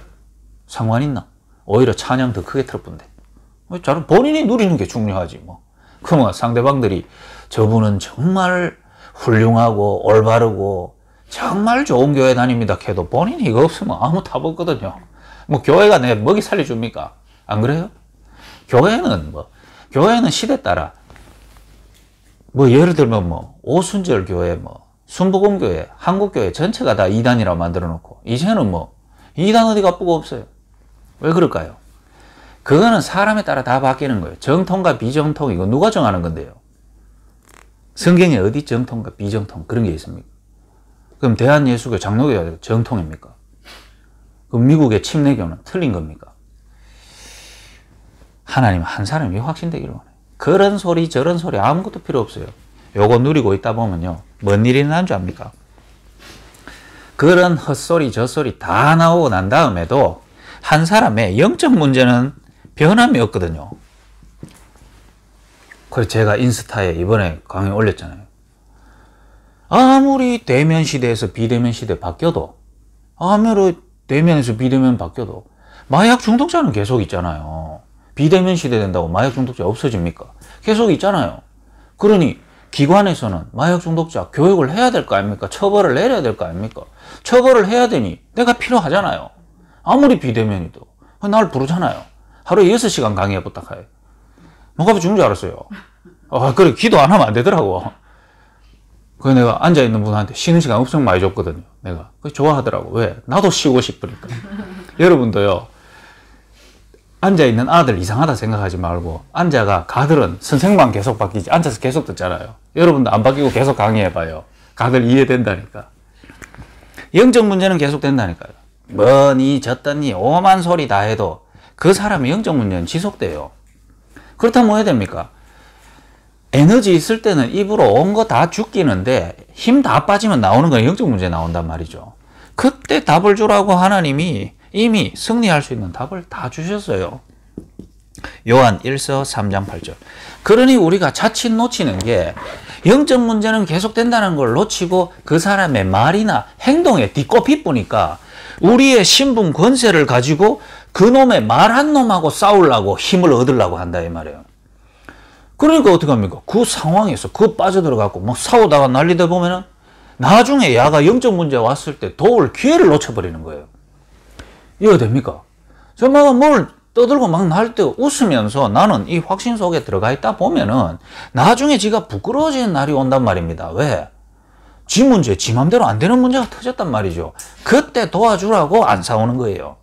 상관 있나? 오히려 찬양 더 크게 틀어본대. 본인이 누리는 게 중요하지 뭐. 그러면 상대방들이 저분은 정말 훌륭하고 올바르고 정말 좋은 교회 다닙니다 해도 본인이 이거 없으면 아무 답 없거든요. 뭐 교회가 내 먹이 살려줍니까? 안 그래요? 교회는 시대 따라 뭐 예를 들면 뭐 오순절 교회 뭐 순복음 교회 한국교회 전체가 다 이단이라고 만들어 놓고 이제는 뭐 이단 어디 가쁘고 없어요. 왜 그럴까요? 그거는 사람에 따라 다 바뀌는 거예요. 정통과 비정통 이거 누가 정하는 건데요? 성경에 어디 정통과 비정통 그런 게 있습니까? 그럼 대한예수교 장로교가 정통입니까? 그럼 미국의 침례교는 틀린 겁니까? 하나님은 한 사람이 확신되기를 원해요. 그런 소리 저런 소리 아무것도 필요 없어요. 요거 누리고 있다 보면요. 뭔 일이 난 줄 압니까? 그런 헛소리 저소리 다 나오고 난 다음에도 한 사람의 영적 문제는 변함이 없거든요. 그래서 제가 인스타에 이번에 강의 올렸잖아요. 아무리 대면 시대에서 비대면 시대 바뀌어도 아무리 대면에서 비대면 바뀌어도 마약 중독자는 계속 있잖아요. 비대면 시대 된다고 마약 중독자 없어집니까? 계속 있잖아요. 그러니 기관에서는 마약 중독자 교육을 해야 될 거 아닙니까? 처벌을 내려야 될 거 아닙니까? 처벌을 해야 되니 내가 필요하잖아요. 아무리 비대면이도 날 부르잖아요. 하루에 6시간 강의해 부탁해. 뭐가 죽는 줄 알았어요. 그래 기도 안 하면 안 되더라고. 그래서 내가 앉아있는 분한테 쉬는 시간 엄청 많이 줬거든요. 내가 좋아하더라고. 왜? 나도 쉬고 싶으니까. 여러분도요. 앉아있는 아들 이상하다 생각하지 말고 앉아가 가들은 선생만 계속 바뀌지 앉아서 계속 듣잖아요. 여러분도 안 바뀌고 계속 강의해봐요. 가들 이해된다니까. 영적 문제는 계속 된다니까요. 뭐니 졌더니 오만 소리 다 해도 그 사람의 영적 문제는 지속돼요. 그렇다면 뭐 해야 됩니까? 에너지 있을 때는 입으로 온 거 다 죽기는데 힘 다 빠지면 나오는 건 영적 문제 나온단 말이죠. 그때 답을 주라고 하나님이 이미 승리할 수 있는 답을 다 주셨어요. 요한 1서 3장 8절. 그러니 우리가 자칫 놓치는 게 영적 문제는 계속된다는 걸 놓치고 그 사람의 말이나 행동에 뒤꼽히 뿌니까 우리의 신분 권세를 가지고 그놈의 말한 놈하고 싸우려고 힘을 얻으려고 한다 이 말이에요. 그러니까 어떻게 합니까? 그 상황에서 그거 빠져들어갖고 막 싸우다가 난리다 보면은 나중에 야가 영적 문제 왔을 때 도울 기회를 놓쳐버리는 거예요. 이해가 됩니까? 정말 뭘 떠들고 막 날 때 웃으면서 나는 이 확신 속에 들어가 있다 보면은 나중에 지가 부끄러워지는 날이 온단 말입니다. 왜? 지 문제, 지 맘대로 안 되는 문제가 터졌단 말이죠. 그때 도와주라고 안 싸우는 거예요.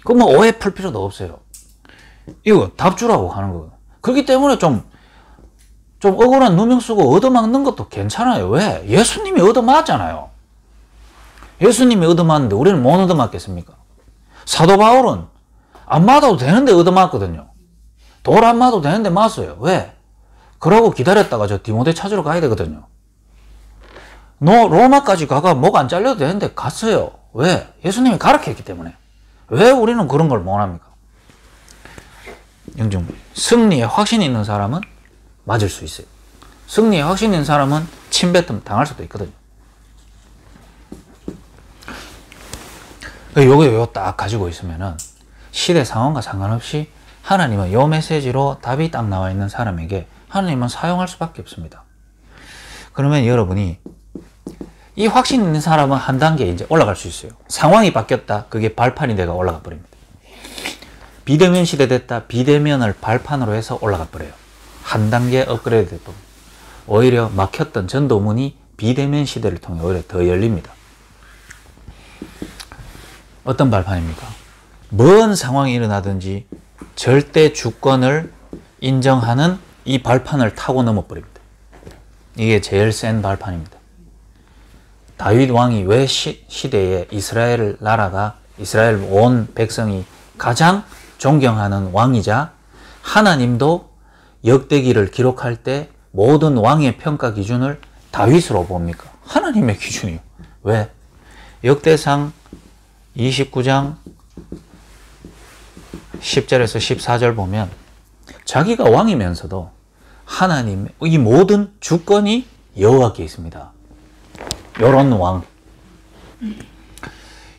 그럼 뭐 오해 풀 필요도 없어요. 이거 답 주라고 하는 거예요. 그렇기 때문에 좀 억울한 누명 쓰고 얻어맞는 것도 괜찮아요. 왜? 예수님이 얻어맞았잖아요. 예수님이 얻어맞는데 우리는 못 얻어맞겠습니까? 사도 바울은 안 맞아도 되는데 얻어맞거든요. 돌 안 맞아도 되는데 맞았어요. 왜? 그러고 기다렸다가 저 디모데 찾으러 가야 되거든요. 너 로마까지 가가 목 안 잘려도 되는데 갔어요. 왜? 예수님이 가르쳤기 때문에. 왜 우리는 그런 걸 못합니까? 영종, 승리에 확신이 있는 사람은 맞을 수 있어요. 승리에 확신이 있는 사람은 침뱉음 당할 수도 있거든요. 요거 딱 가지고 있으면은 시대 상황과 상관없이 하나님은 요 메시지로 답이 딱 나와 있는 사람에게 하나님은 사용할 수밖에 없습니다. 그러면 여러분이 이 확신 있는 사람은 한 단계 이제 올라갈 수 있어요. 상황이 바뀌었다. 그게 발판이 돼가 올라가 버립니다. 비대면 시대 됐다. 비대면을 발판으로 해서 올라가 버려요. 한 단계 업그레이드 됐고 오히려 막혔던 전도문이 비대면 시대를 통해 오히려 더 열립니다. 어떤 발판입니까? 뭔 상황이 일어나든지 절대 주권을 인정하는 이 발판을 타고 넘어버립니다. 이게 제일 센 발판입니다. 다윗 왕이 왜 시대에 이스라엘 나라가, 이스라엘 온 백성이 가장 존경하는 왕이자 하나님도 역대기를 기록할 때 모든 왕의 평가 기준을 다윗으로 봅니까? 하나님의 기준이요. 왜? 역대상 29장 10절에서 14절 보면 자기가 왕이면서도 하나님의 이 모든 주권이 여호와께 있습니다. 요런 왕.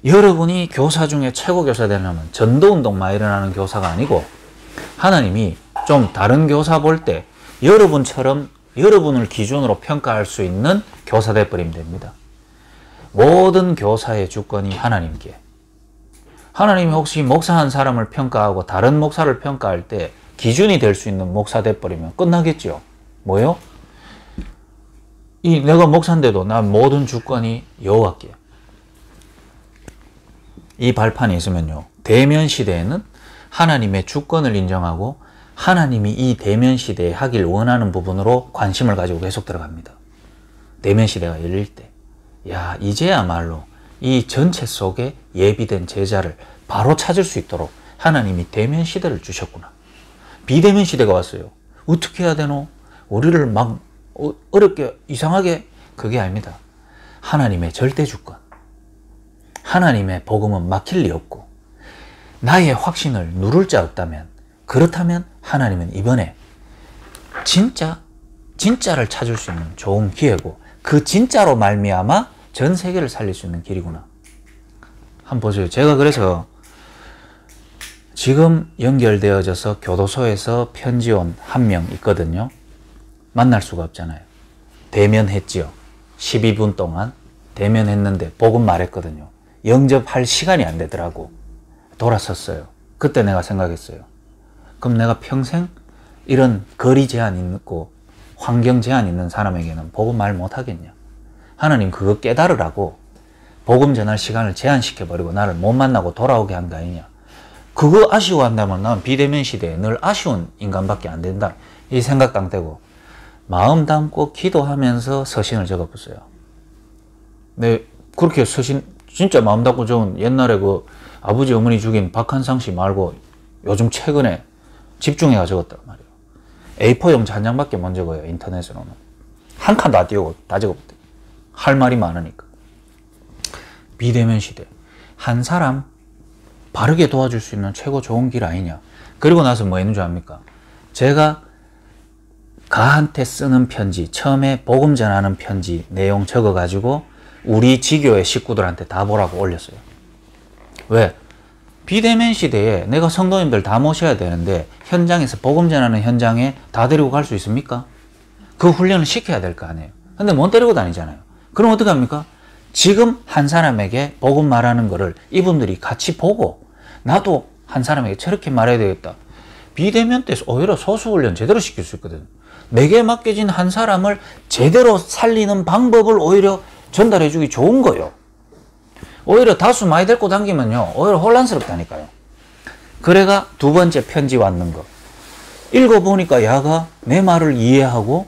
여러분이 교사 중에 최고 교사 되려면 전도운동 많이 일어나는 교사가 아니고 하나님이 좀 다른 교사 볼 때 여러분처럼 여러분을 기준으로 평가할 수 있는 교사 돼버리면 됩니다. 모든 교사의 주권이 하나님께. 하나님이 혹시 목사 한 사람을 평가하고 다른 목사를 평가할 때 기준이 될 수 있는 목사 돼버리면 끝나겠죠. 뭐요? 내가 목사인데도 난 모든 주권이 여호와께. 이 발판이 있으면요. 대면 시대에는 하나님의 주권을 인정하고 하나님이 이 대면 시대에 하길 원하는 부분으로 관심을 가지고 계속 들어갑니다. 대면 시대가 열릴 때. 야, 이제야말로 이 전체 속에 예비된 제자를 바로 찾을 수 있도록 하나님이 대면 시대를 주셨구나. 비대면 시대가 왔어요. 어떻게 해야 되노? 우리를 막 어렵게 이상하게. 그게 아닙니다. 하나님의 절대 주권. 하나님의 복음은 막힐 리 없고 나의 확신을 누를 자 없다면, 그렇다면 하나님은 이번에 진짜를 찾을 수 있는 좋은 기회고 그 진짜로 말미암아 전 세계를 살릴 수 있는 길이구나. 한번 보세요. 제가 그래서 지금 연결되어져서 교도소에서 편지 온 한 명 있거든요. 만날 수가 없잖아요. 대면했지요. 12분 동안 대면했는데 복음 말했거든요. 영접할 시간이 안 되더라고. 돌아섰어요. 그때 내가 생각했어요. 그럼 내가 평생 이런 거리 제한 있고 환경 제한 있는 사람에게는 복음 말 못하겠냐. 하나님 그거 깨달으라고 복음 전할 시간을 제한시켜버리고 나를 못 만나고 돌아오게 한 거 아니냐. 그거 아쉬워한다면 난 비대면 시대에 늘 아쉬운 인간밖에 안 된다. 이 생각 당되고 마음 담고 기도하면서 서신을 적어봤어요. 네, 그렇게 서신 진짜 마음 담고 적은 옛날에 그 아버지 어머니 죽인 박한상 씨 말고 요즘 최근에 집중해가 적었단 말이에요. A4용지 한 장밖에 못 적어요. 인터넷으로는. 한 칸도 안 띄우고 다 적어봤대요. 할 말이 많으니까. 비대면 시대. 한 사람 바르게 도와줄 수 있는 최고 좋은 길 아니냐. 그리고 나서 뭐 했는 줄 압니까? 제가 가한테 쓰는 편지, 처음에 복음 전하는 편지 내용 적어가지고 우리 지교의 식구들한테 다 보라고 올렸어요. 왜? 비대면 시대에 내가 성도님들 다 모셔야 되는데 현장에서 복음 전하는 현장에 다 데리고 갈 수 있습니까? 그 훈련을 시켜야 될 거 아니에요. 근데 못 데리고 다니잖아요. 그럼 어떻게 합니까? 지금 한 사람에게 복음 말하는 거를 이분들이 같이 보고 나도 한 사람에게 저렇게 말해야 되겠다. 비대면 때 오히려 소수훈련 제대로 시킬 수 있거든. 내게 맡겨진 한 사람을 제대로 살리는 방법을 오히려 전달해 주기 좋은 거예요. 오히려 다수 많이 데리고 당기면요 오히려 혼란스럽다니까요. 그래가 두 번째 편지 왔는 거 읽어보니까 야가 내 말을 이해하고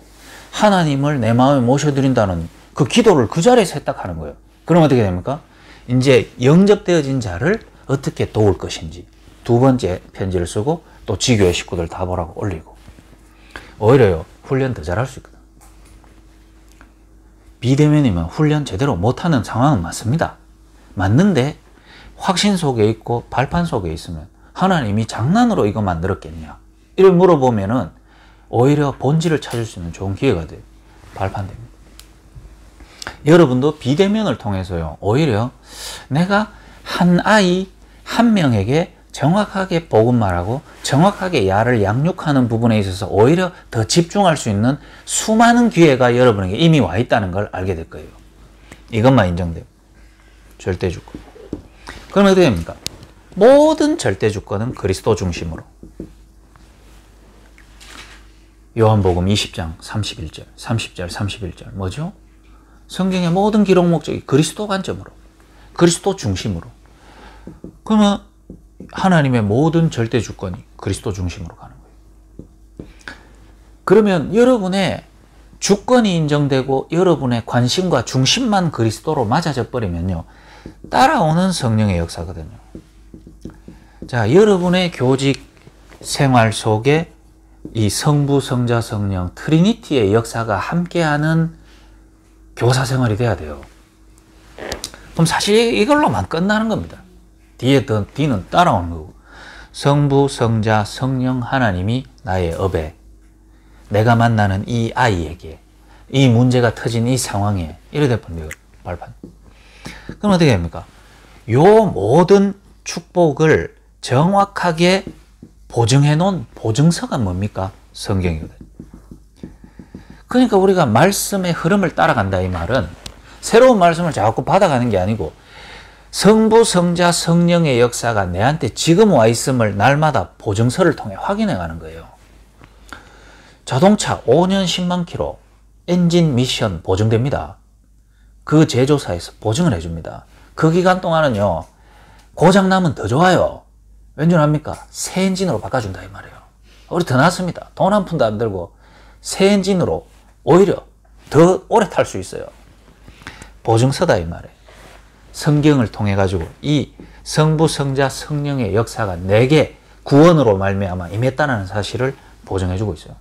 하나님을 내 마음에 모셔드린다는 그 기도를 그 자리에서 했다하는 거예요. 그럼 어떻게 됩니까? 이제 영접되어진 자를 어떻게 도울 것인지 두 번째 편지를 쓰고 또 지교의 식구들 다 보라고 올리고 오히려요 훈련 더 잘할 수 있거든. 비대면이면 훈련 제대로 못하는 상황은 맞습니다. 맞는데 확신 속에 있고 발판 속에 있으면 하나님이 장난으로 이거 만들었겠냐 이를 물어보면은 오히려 본질을 찾을 수 있는 좋은 기회가 돼요. 발판됩니다. 여러분도 비대면을 통해서요, 오히려 내가 한 아이 한 명에게 정확하게 복음 말하고 정확하게 야를 양육하는 부분에 있어서 오히려 더 집중할 수 있는 수많은 기회가 여러분에게 이미 와 있다는 걸 알게 될 거예요. 이것만 인정돼요. 절대주권. 그러면 어떻게 됩니까? 모든 절대주권은 그리스도 중심으로. 요한복음 20장 31절, 30절, 31절 뭐죠? 성경의 모든 기록 목적이 그리스도 관점으로, 그리스도 중심으로. 그러면 하나님의 모든 절대 주권이 그리스도 중심으로 가는 거예요. 그러면 여러분의 주권이 인정되고 여러분의 관심과 중심만 그리스도로 맞아져 버리면요, 따라오는 성령의 역사거든요. 자, 여러분의 교직 생활 속에 이 성부, 성자, 성령, 트리니티의 역사가 함께하는 교사 생활이 돼야 돼요. 그럼 사실 이걸로만 끝나는 겁니다. 뒤는 따라오는 거고. 성부, 성자, 성령 하나님이 나의 업에, 내가 만나는 이 아이에게, 이 문제가 터진 이 상황에 이래 돼버립니다. 발판. 그럼 어떻게 됩니까? 요 모든 축복을 정확하게 보증해 놓은 보증서가 뭡니까? 성경이거든요. 그러니까 우리가 말씀의 흐름을 따라간다 이 말은 새로운 말씀을 자꾸 받아가는 게 아니고 성부, 성자, 성령의 역사가 내한테 지금 와 있음을 날마다 보증서를 통해 확인해 가는 거예요. 자동차 5년 10만 킬로 엔진 미션 보증됩니다. 그 제조사에서 보증을 해줍니다. 그 기간 동안은요, 고장나면 더 좋아요. 왠 줄 압니까? 새 엔진으로 바꿔준다 이 말이에요. 우리 더 낫습니다. 돈 한 푼도 안 들고 새 엔진으로 오히려 더 오래 탈 수 있어요. 보증서다 이 말이에요. 성경을 통해 가지고 이 성부, 성자, 성령의 역사가 내게 구원으로 말미암아 임했다는 사실을 보증해주고 있어요.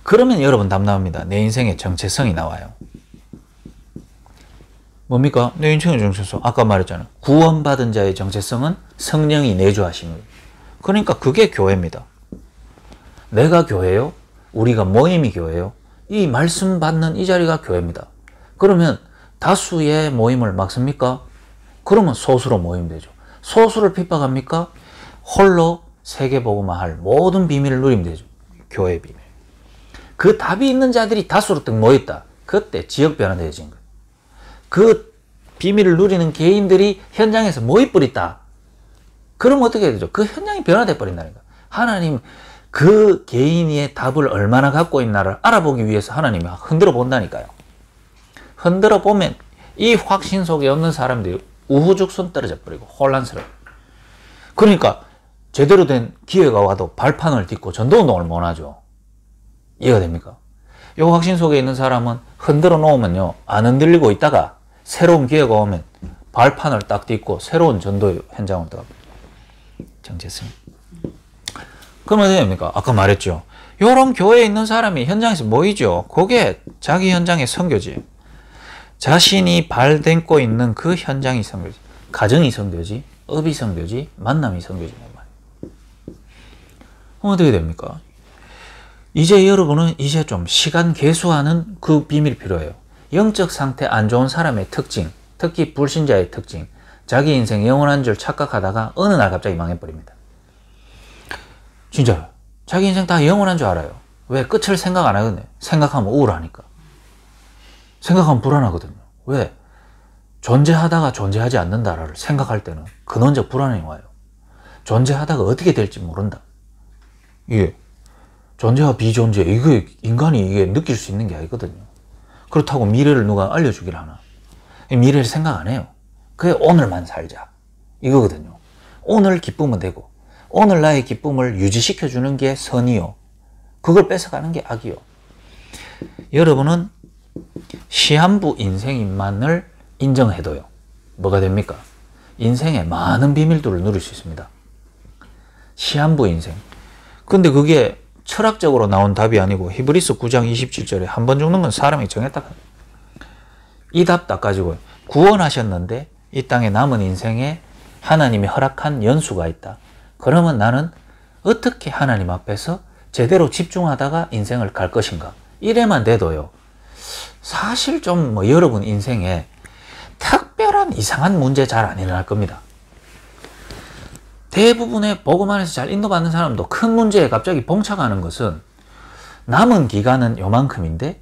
그러면 여러분 답 나옵니다. 내 인생의 정체성이 나와요. 뭡니까? 내 인생의 정체성. 아까 말했잖아요. 구원받은 자의 정체성은 성령이 내주하심을. 그러니까 그게 교회입니다. 내가 교회요? 우리가 모임이 교회요? 이 말씀 받는 이 자리가 교회입니다. 그러면 다수의 모임을 막습니까? 그러면 소수로 모임되죠. 소수를 핍박합니까? 홀로 세계복음화 할 모든 비밀을 누리면 되죠. 교회의 비밀. 그 답이 있는 자들이 다수로 딱 모였다. 그때 지역 변화되어진 거예요. 그 비밀을 누리는 개인들이 현장에서 모여버렸다. 그러면 어떻게 되죠? 그 현장이 변화돼 버린다니까. 하나님 그 개인의 답을 얼마나 갖고 있나를 알아보기 위해서 하나님이 흔들어 본다니까요. 흔들어 보면 이 확신 속에 없는 사람들이 우후죽순 떨어져 버리고 혼란스러워. 그러니까 제대로 된 기회가 와도 발판을 딛고 전도운동을 못 하죠. 이해가 됩니까? 이 확신 속에 있는 사람은 흔들어 놓으면요, 안 흔들리고 있다가 새로운 기회가 오면 발판을 딱 딛고 새로운 전도 현장으로 들어갑니다. 정체성. 그러면 어떻게 됩니까? 아까 말했죠. 요런 교회에 있는 사람이 현장에서 모이죠. 그게 자기 현장의 선교지. 자신이 발딛고 있는 그 현장이 선교지. 가정이 선교지, 업이 선교지, 만남이 선교지. 그럼 어떻게 됩니까? 이제 여러분은 이제 좀 시간 계수하는 그 비밀이 필요해요. 영적 상태 안 좋은 사람의 특징, 특히 불신자의 특징, 자기 인생 영원한 줄 착각하다가 어느 날 갑자기 망해버립니다. 진짜요. 자기 인생 다 영원한 줄 알아요. 왜? 끝을 생각 안 하거든요. 생각하면 우울하니까. 생각하면 불안하거든요. 왜? 존재하다가 존재하지 않는다를 생각할 때는 근원적 불안이 와요. 존재하다가 어떻게 될지 모른다. 이게 존재와 비존재, 이게 인간이 이게 느낄 수 있는 게 아니거든요. 그렇다고 미래를 누가 알려주길 하나? 미래를 생각 안 해요. 그게 오늘만 살자. 이거거든요. 오늘 기쁘면 되고, 오늘 나의 기쁨을 유지시켜주는 게 선이요. 그걸 뺏어가는 게 악이요. 여러분은 시한부 인생만을 인정해도요, 뭐가 됩니까? 인생의 많은 비밀들을 누릴 수 있습니다. 시한부 인생. 근데 그게 철학적으로 나온 답이 아니고 히브리서 9장 27절에 한 번 죽는 건 사람이 정했다. 이 답 딱 가지고 구원하셨는데 이 땅에 남은 인생에 하나님이 허락한 연수가 있다. 그러면 나는 어떻게 하나님 앞에서 제대로 집중하다가 인생을 갈 것인가? 이래만 돼도요. 사실 좀 뭐 여러분 인생에 특별한 이상한 문제 잘 안 일어날 겁니다. 대부분의 복음 안에서 잘 인도받는 사람도 큰 문제에 갑자기 봉착하는 것은 남은 기간은 요만큼인데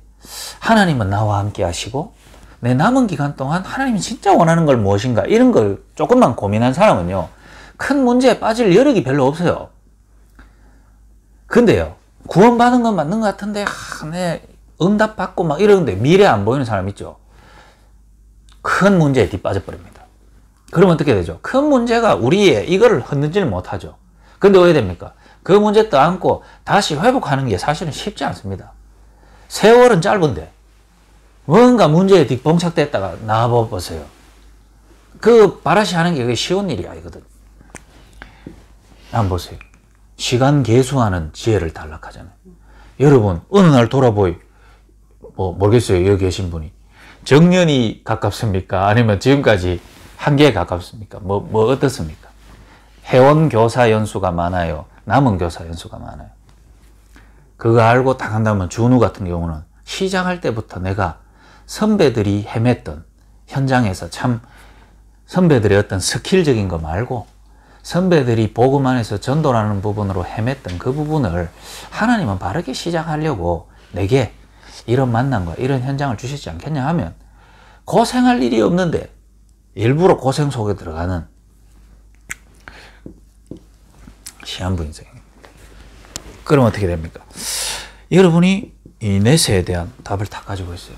하나님은 나와 함께 하시고 내 남은 기간 동안 하나님이 진짜 원하는 걸 무엇인가 이런 걸 조금만 고민한 사람은요. 큰 문제에 빠질 여력이 별로 없어요. 근데요. 구원받은 건 맞는 것 같은데 내 응답 받고 막 이러는데 미래 안 보이는 사람 있죠. 큰 문제에 뒤빠져버립니다. 그러면 어떻게 되죠? 큰 문제가 우리의 이거를 흔들지를 못하죠. 근데 왜 됩니까? 그 문제 떠안고 다시 회복하는 게 사실은 쉽지 않습니다. 세월은 짧은데 뭔가 문제에 뒷봉착됐다가 나와보세요. 그 바라시 하는 게 그게 쉬운 일이 아니거든. 한번 보세요. 시간 계수하는 지혜를 단락하잖아요. 여러분 어느 날 돌아보이 모르겠어요. 여기 계신 분이 정년이 가깝습니까? 아니면 지금까지 한계에 가깝습니까? 뭐 어떻습니까? 회원 교사 연수가 많아요? 남은 교사 연수가 많아요? 그거 알고 딱 한다면 준우 같은 경우는 시작할 때부터 내가 선배들이 헤맸던 현장에서 참 선배들의 어떤 스킬적인 거 말고 선배들이 복음 안에서 전도라는 부분으로 헤맸던 그 부분을 하나님은 바르게 시작하려고 내게 이런 만남과 이런 현장을 주시지 않겠냐 하면 고생할 일이 없는데 일부러 고생 속에 들어가는 시한부 인생입니다. 그럼 어떻게 됩니까? 여러분이 이 내세에 대한 답을 다 가지고 있어요.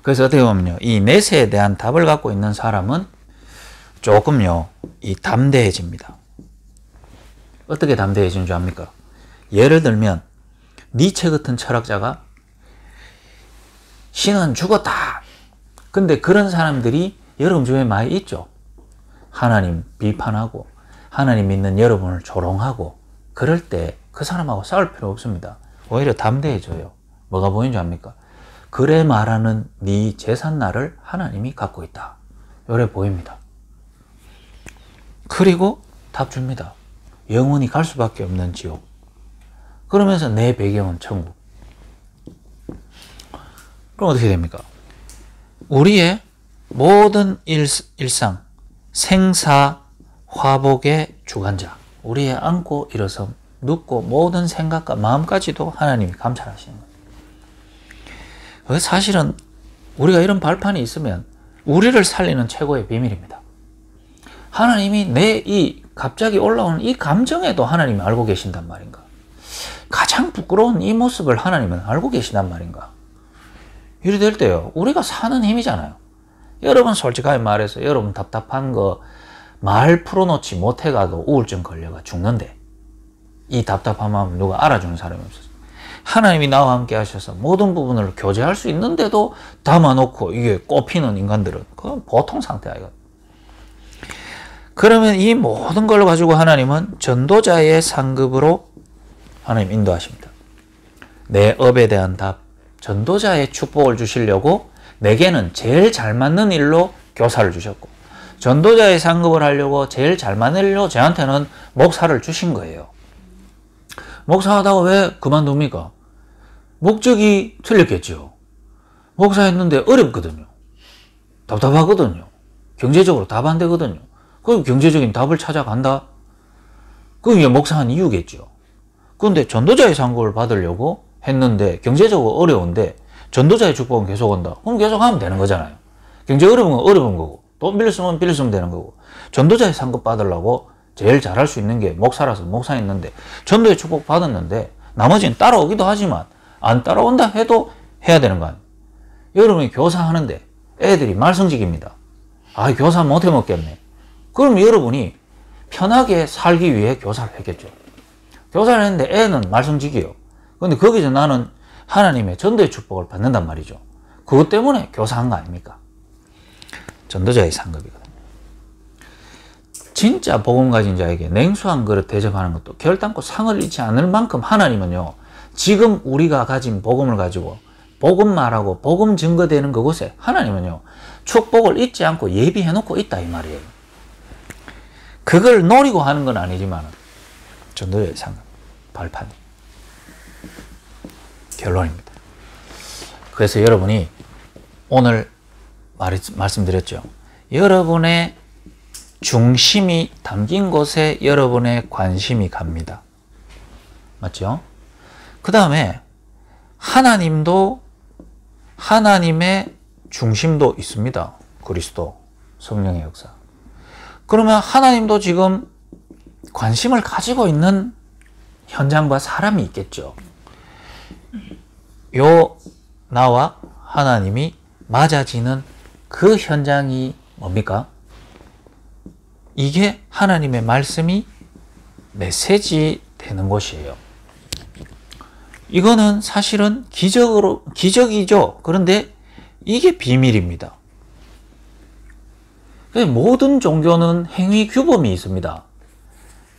그래서 어떻게 보면요. 이 내세에 대한 답을 갖고 있는 사람은 조금요. 이 담대해집니다. 어떻게 담대해지는 줄 압니까? 예를 들면 니체 같은 철학자가 신은 죽었다. 근데 그런 사람들이 여러분 주변에 많이 있죠. 하나님 비판하고 하나님 믿는 여러분을 조롱하고 그럴 때 그 사람하고 싸울 필요 없습니다. 오히려 담대해져요. 뭐가 보이는 줄 압니까? 그래 말하는 네 제삿날을 하나님이 갖고 있다. 요래 보입니다. 그리고 답 줍니다. 영원히 갈 수밖에 없는 지옥. 그러면서 내 배경은 천국. 그럼 어떻게 됩니까? 우리의 모든 일상, 생사, 화복의 주관자, 우리의 안고 일어섬, 눕고 모든 생각과 마음까지도 하나님이 감찰하시는 거예요. 사실은 우리가 이런 발판이 있으면 우리를 살리는 최고의 비밀입니다. 하나님이 내 이 갑자기 올라오는 이 감정에도 하나님이 알고 계신단 말인가? 가장 부끄러운 이 모습을 하나님은 알고 계신단 말인가? 이래 될 때요. 우리가 사는 힘이잖아요. 여러분 솔직하게 말해서 여러분 답답한 거 말 풀어놓지 못해가도 우울증 걸려가 죽는데 이 답답한 마음 누가 알아주는 사람이 없었어요. 하나님이 나와 함께 하셔서 모든 부분을 교제할 수 있는데도 담아놓고 이게 꼽히는 인간들은 그건 보통 상태 아니거든. 그러면 이 모든 걸 가지고 하나님은 전도자의 상급으로 하나님 인도하십니다. 내 업에 대한 답, 전도자의 축복을 주시려고 내게는 제일 잘 맞는 일로 교사를 주셨고 전도자의 상급을 하려고 제일 잘 맞는 일로 저한테는 목사를 주신 거예요. 목사하다가 왜 그만둡니까? 목적이 틀렸겠죠. 목사했는데 어렵거든요. 답답하거든요. 경제적으로 답 안 되거든요. 그럼 경제적인 답을 찾아간다? 그게 목사한 이유겠죠. 그런데 전도자의 상급을 받으려고 했는데 경제적으로 어려운데 전도자의 축복은 계속 온다. 그럼 계속 하면 되는 거잖아요. 경제 어려운 건 어려운 거고 돈 빌렸으면 빌렸으면 되는 거고 전도자의 상급 받으려고 제일 잘할 수 있는 게 목사라서 목사했는데 전도의 축복 받았는데 나머지는 따라오기도 하지만 안 따라온다 해도 해야 되는 거 아니에요. 여러분이 교사하는데 애들이 말썽직입니다. 아, 교사 못해 먹겠네. 그럼 여러분이 편하게 살기 위해 교사를 했겠죠. 교사를 했는데 애는 말썽직이요. 근데 거기서 나는 하나님의 전도의 축복을 받는단 말이죠. 그것 때문에 교사한 거 아닙니까? 전도자의 상급이거든요. 진짜 복음 가진 자에게 냉수 한 그릇 대접하는 것도 결단코 상을 잃지 않을 만큼 하나님은요, 지금 우리가 가진 복음을 가지고 복음 말하고 복음 증거되는 그곳에 하나님은요, 축복을 잊지 않고 예비해 놓고 있다 이 말이에요. 그걸 노리고 하는 건 아니지만 전도의 상급 발판 결론입니다. 그래서 여러분이 오늘 말씀드렸죠. 여러분의 중심이 담긴 곳에 여러분의 관심이 갑니다. 맞죠? 그 다음에 하나님도 하나님의 중심도 있습니다. 그리스도, 성령의 역사. 그러면 하나님도 지금 관심을 가지고 있는 현장과 사람이 있겠죠. 나와 하나님이 맞아지는 그 현장이 뭡니까? 이게 하나님의 말씀이 메시지 되는 곳이에요. 이거는 사실은 기적이죠. 그런데 이게 비밀입니다. 모든 종교는 행위 규범이 있습니다.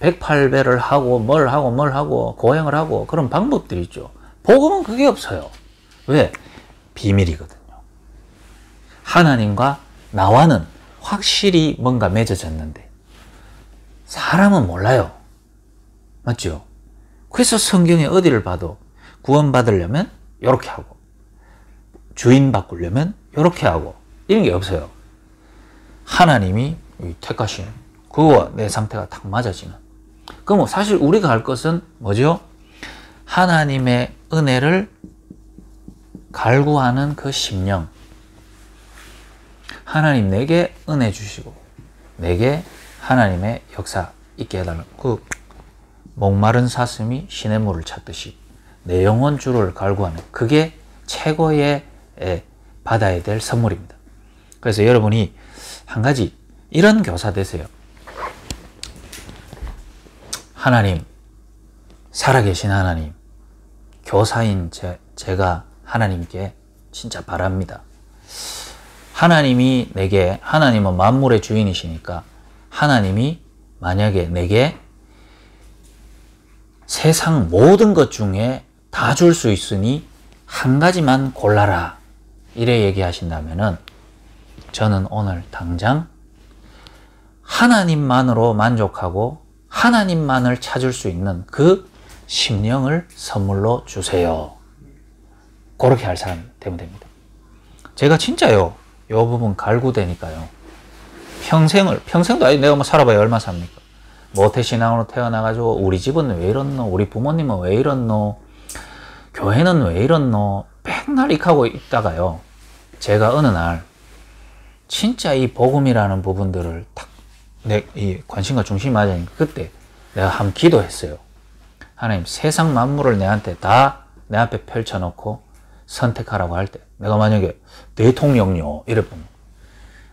108배를 하고 뭘 하고 고행을 하고 그런 방법들이 있죠. 복음은 그게 없어요. 왜? 비밀이거든요. 하나님과 나와는 확실히 뭔가 맺어졌는데 사람은 몰라요. 맞죠? 그래서 성경에 어디를 봐도 구원받으려면 이렇게 하고 주인 바꾸려면 이렇게 하고 이런 게 없어요. 하나님이 택하신 그거와 내 상태가 딱 맞아지는. 그럼 사실 우리가 할 것은 뭐죠? 하나님의 은혜를 갈구하는 그 심령. 하나님 내게 은혜 주시고 내게 하나님의 역사 있게 해달라는 그 목마른 사슴이 시냇물을 찾듯이 내 영혼 주를 갈구하는 그게 최고의 받아야 될 선물입니다. 그래서 여러분이 한 가지 이런 교사 되세요. 하나님, 살아계신 하나님, 교사인 제가 하나님께 진짜 바랍니다. 하나님이 내게, 하나님은 만물의 주인이시니까 하나님이 만약에 내게 세상 모든 것 중에 다 줄 수 있으니 한 가지만 골라라 이래 얘기하신다면은 저는 오늘 당장 하나님만으로 만족하고 하나님만을 찾을 수 있는 그 심령을 선물로 주세요. 그렇게 할 사람이 되면 됩니다. 제가 진짜요, 요 부분 갈구되니까요. 평생도 아니 내가 뭐 살아봐야 얼마 삽니까? 모태신앙으로 태어나가지고 우리 집은 왜 이렇노? 우리 부모님은 왜 이렇노? 교회는 왜 이렇노? 맨날 익하고 있다가요. 제가 어느 날 진짜 이 복음이라는 부분들을 딱 이 관심과 중심이 맞으니까 그때 내가 한번 기도했어요. 하나님, 세상 만물을 내한테 다 내 앞에 펼쳐놓고 선택하라고 할 때 내가 만약에 대통령요 이래 보면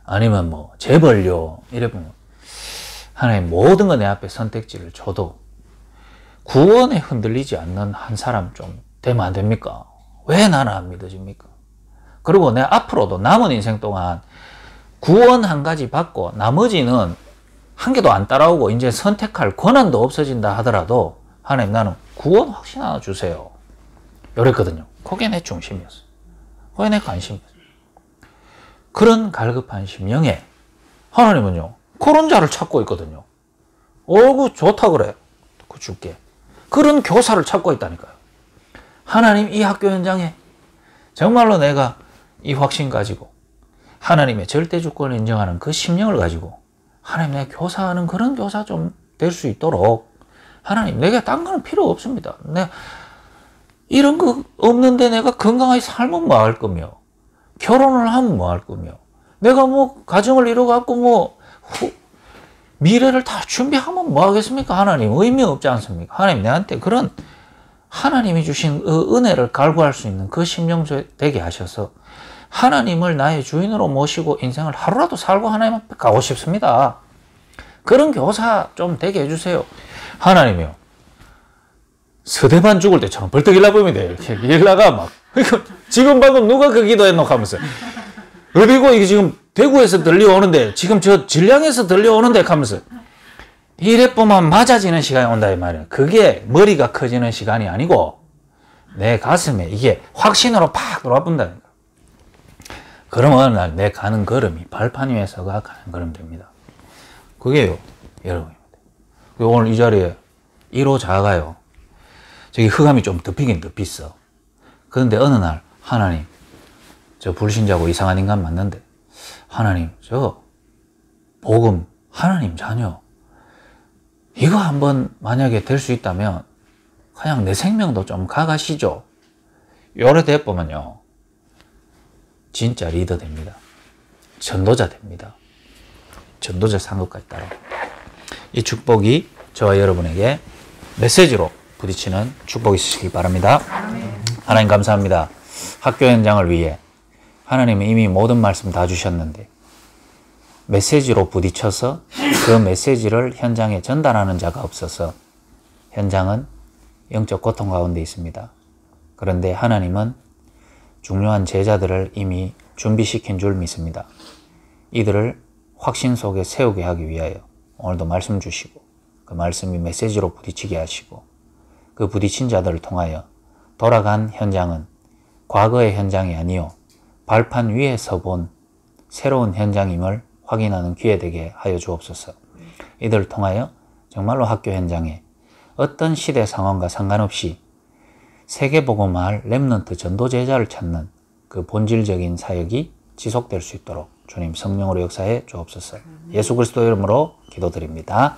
아니면 뭐 재벌요 이래 보면 하나님 모든 거 내 앞에 선택지를 줘도 구원에 흔들리지 않는 한 사람 좀 되면 안 됩니까? 왜 나는 안 믿어집니까? 그리고 내 앞으로도 남은 인생 동안 구원 한 가지 받고 나머지는 한 개도 안 따라오고 이제 선택할 권한도 없어진다 하더라도 하나님 나는 구원 확신 하나 주세요. 이랬거든요. 그게 내 중심이었어요. 그게 내 관심이었어요. 그런 갈급한 심령에 하나님은요, 그런 자를 찾고 있거든요. 어구 좋다 그래. 그 줄게. 그런 교사를 찾고 있다니까요. 하나님 이 학교 현장에 정말로 내가 이 확신 가지고 하나님의 절대 주권을 인정하는 그 심령을 가지고 하나님 내가 교사하는 그런 교사 좀 될 수 있도록 하나님 내가 딴 거는 필요 없습니다. 내가 이런 거 없는데 내가 건강하게 살면 뭐 할 거며 결혼을 하면 뭐 할 거며 내가 뭐 가정을 이뤄갖고 뭐 미래를 다 준비하면 뭐 하겠습니까? 하나님 의미 없지 않습니까? 하나님 내한테 그런 하나님이 주신 은혜를 갈구할 수 있는 그 심령 되게 하셔서 하나님을 나의 주인으로 모시고 인생을 하루라도 살고 하나님 앞에 가고 싶습니다. 그런 교사 좀 되게 해주세요. 하나님이요. 서대반 죽을 때처럼 벌떡 일어나보면 돼요. 이렇게 일나가 막. 지금 방금 누가 그 기도했노? 하면서. 어디고 이게 지금 대구에서 들려오는데 지금 저 진량에서 들려오는데 하면서 이래보면 맞아지는 시간이 온다 이 말이에요. 그게 머리가 커지는 시간이 아니고 내 가슴에 이게 확신으로 팍 들어와 본다는 거예요. 그럼 어느 날 내 가는 걸음이 발판 위에서가 가는 걸음 됩니다. 그게요, 여러분입니다. 오늘 이 자리에 1호 자가요. 저기 흑암이 좀 덮이긴 덮였어. 그런데 어느 날 하나님, 저 불신자고 이상한 인간 맞는데 하나님, 저 복음 하나님 자녀 이거 한번 만약에 될 수 있다면 그냥 내 생명도 좀 가가시죠. 요래 돼보면요 진짜 리더 됩니다. 전도자 됩니다. 전도자 상급까지 따라. 이 축복이 저와 여러분에게 메시지로 부딪히는 축복이 있으시기 바랍니다. 하나님 감사합니다. 학교 현장을 위해 하나님은 이미 모든 말씀 다 주셨는데 메시지로 부딪혀서 그 메시지를 현장에 전달하는 자가 없어서 현장은 영적 고통 가운데 있습니다. 그런데 하나님은 중요한 제자들을 이미 준비시킨 줄 믿습니다. 이들을 확신 속에 세우게 하기 위하여 오늘도 말씀 주시고 그 말씀이 메시지로 부딪히게 하시고 그 부딪힌 자들을 통하여 돌아간 현장은 과거의 현장이 아니요 발판 위에서 본 새로운 현장임을 확인하는 기회 되게 하여 주옵소서. 이들을 통하여 정말로 학교 현장에 어떤 시대 상황과 상관없이 세계복음화할 렘넌트 전도 제자를 찾는 그 본질적인 사역이 지속될 수 있도록 주님 성령으로 역사해 주옵소서. 예수 그리스도 이름으로 기도드립니다.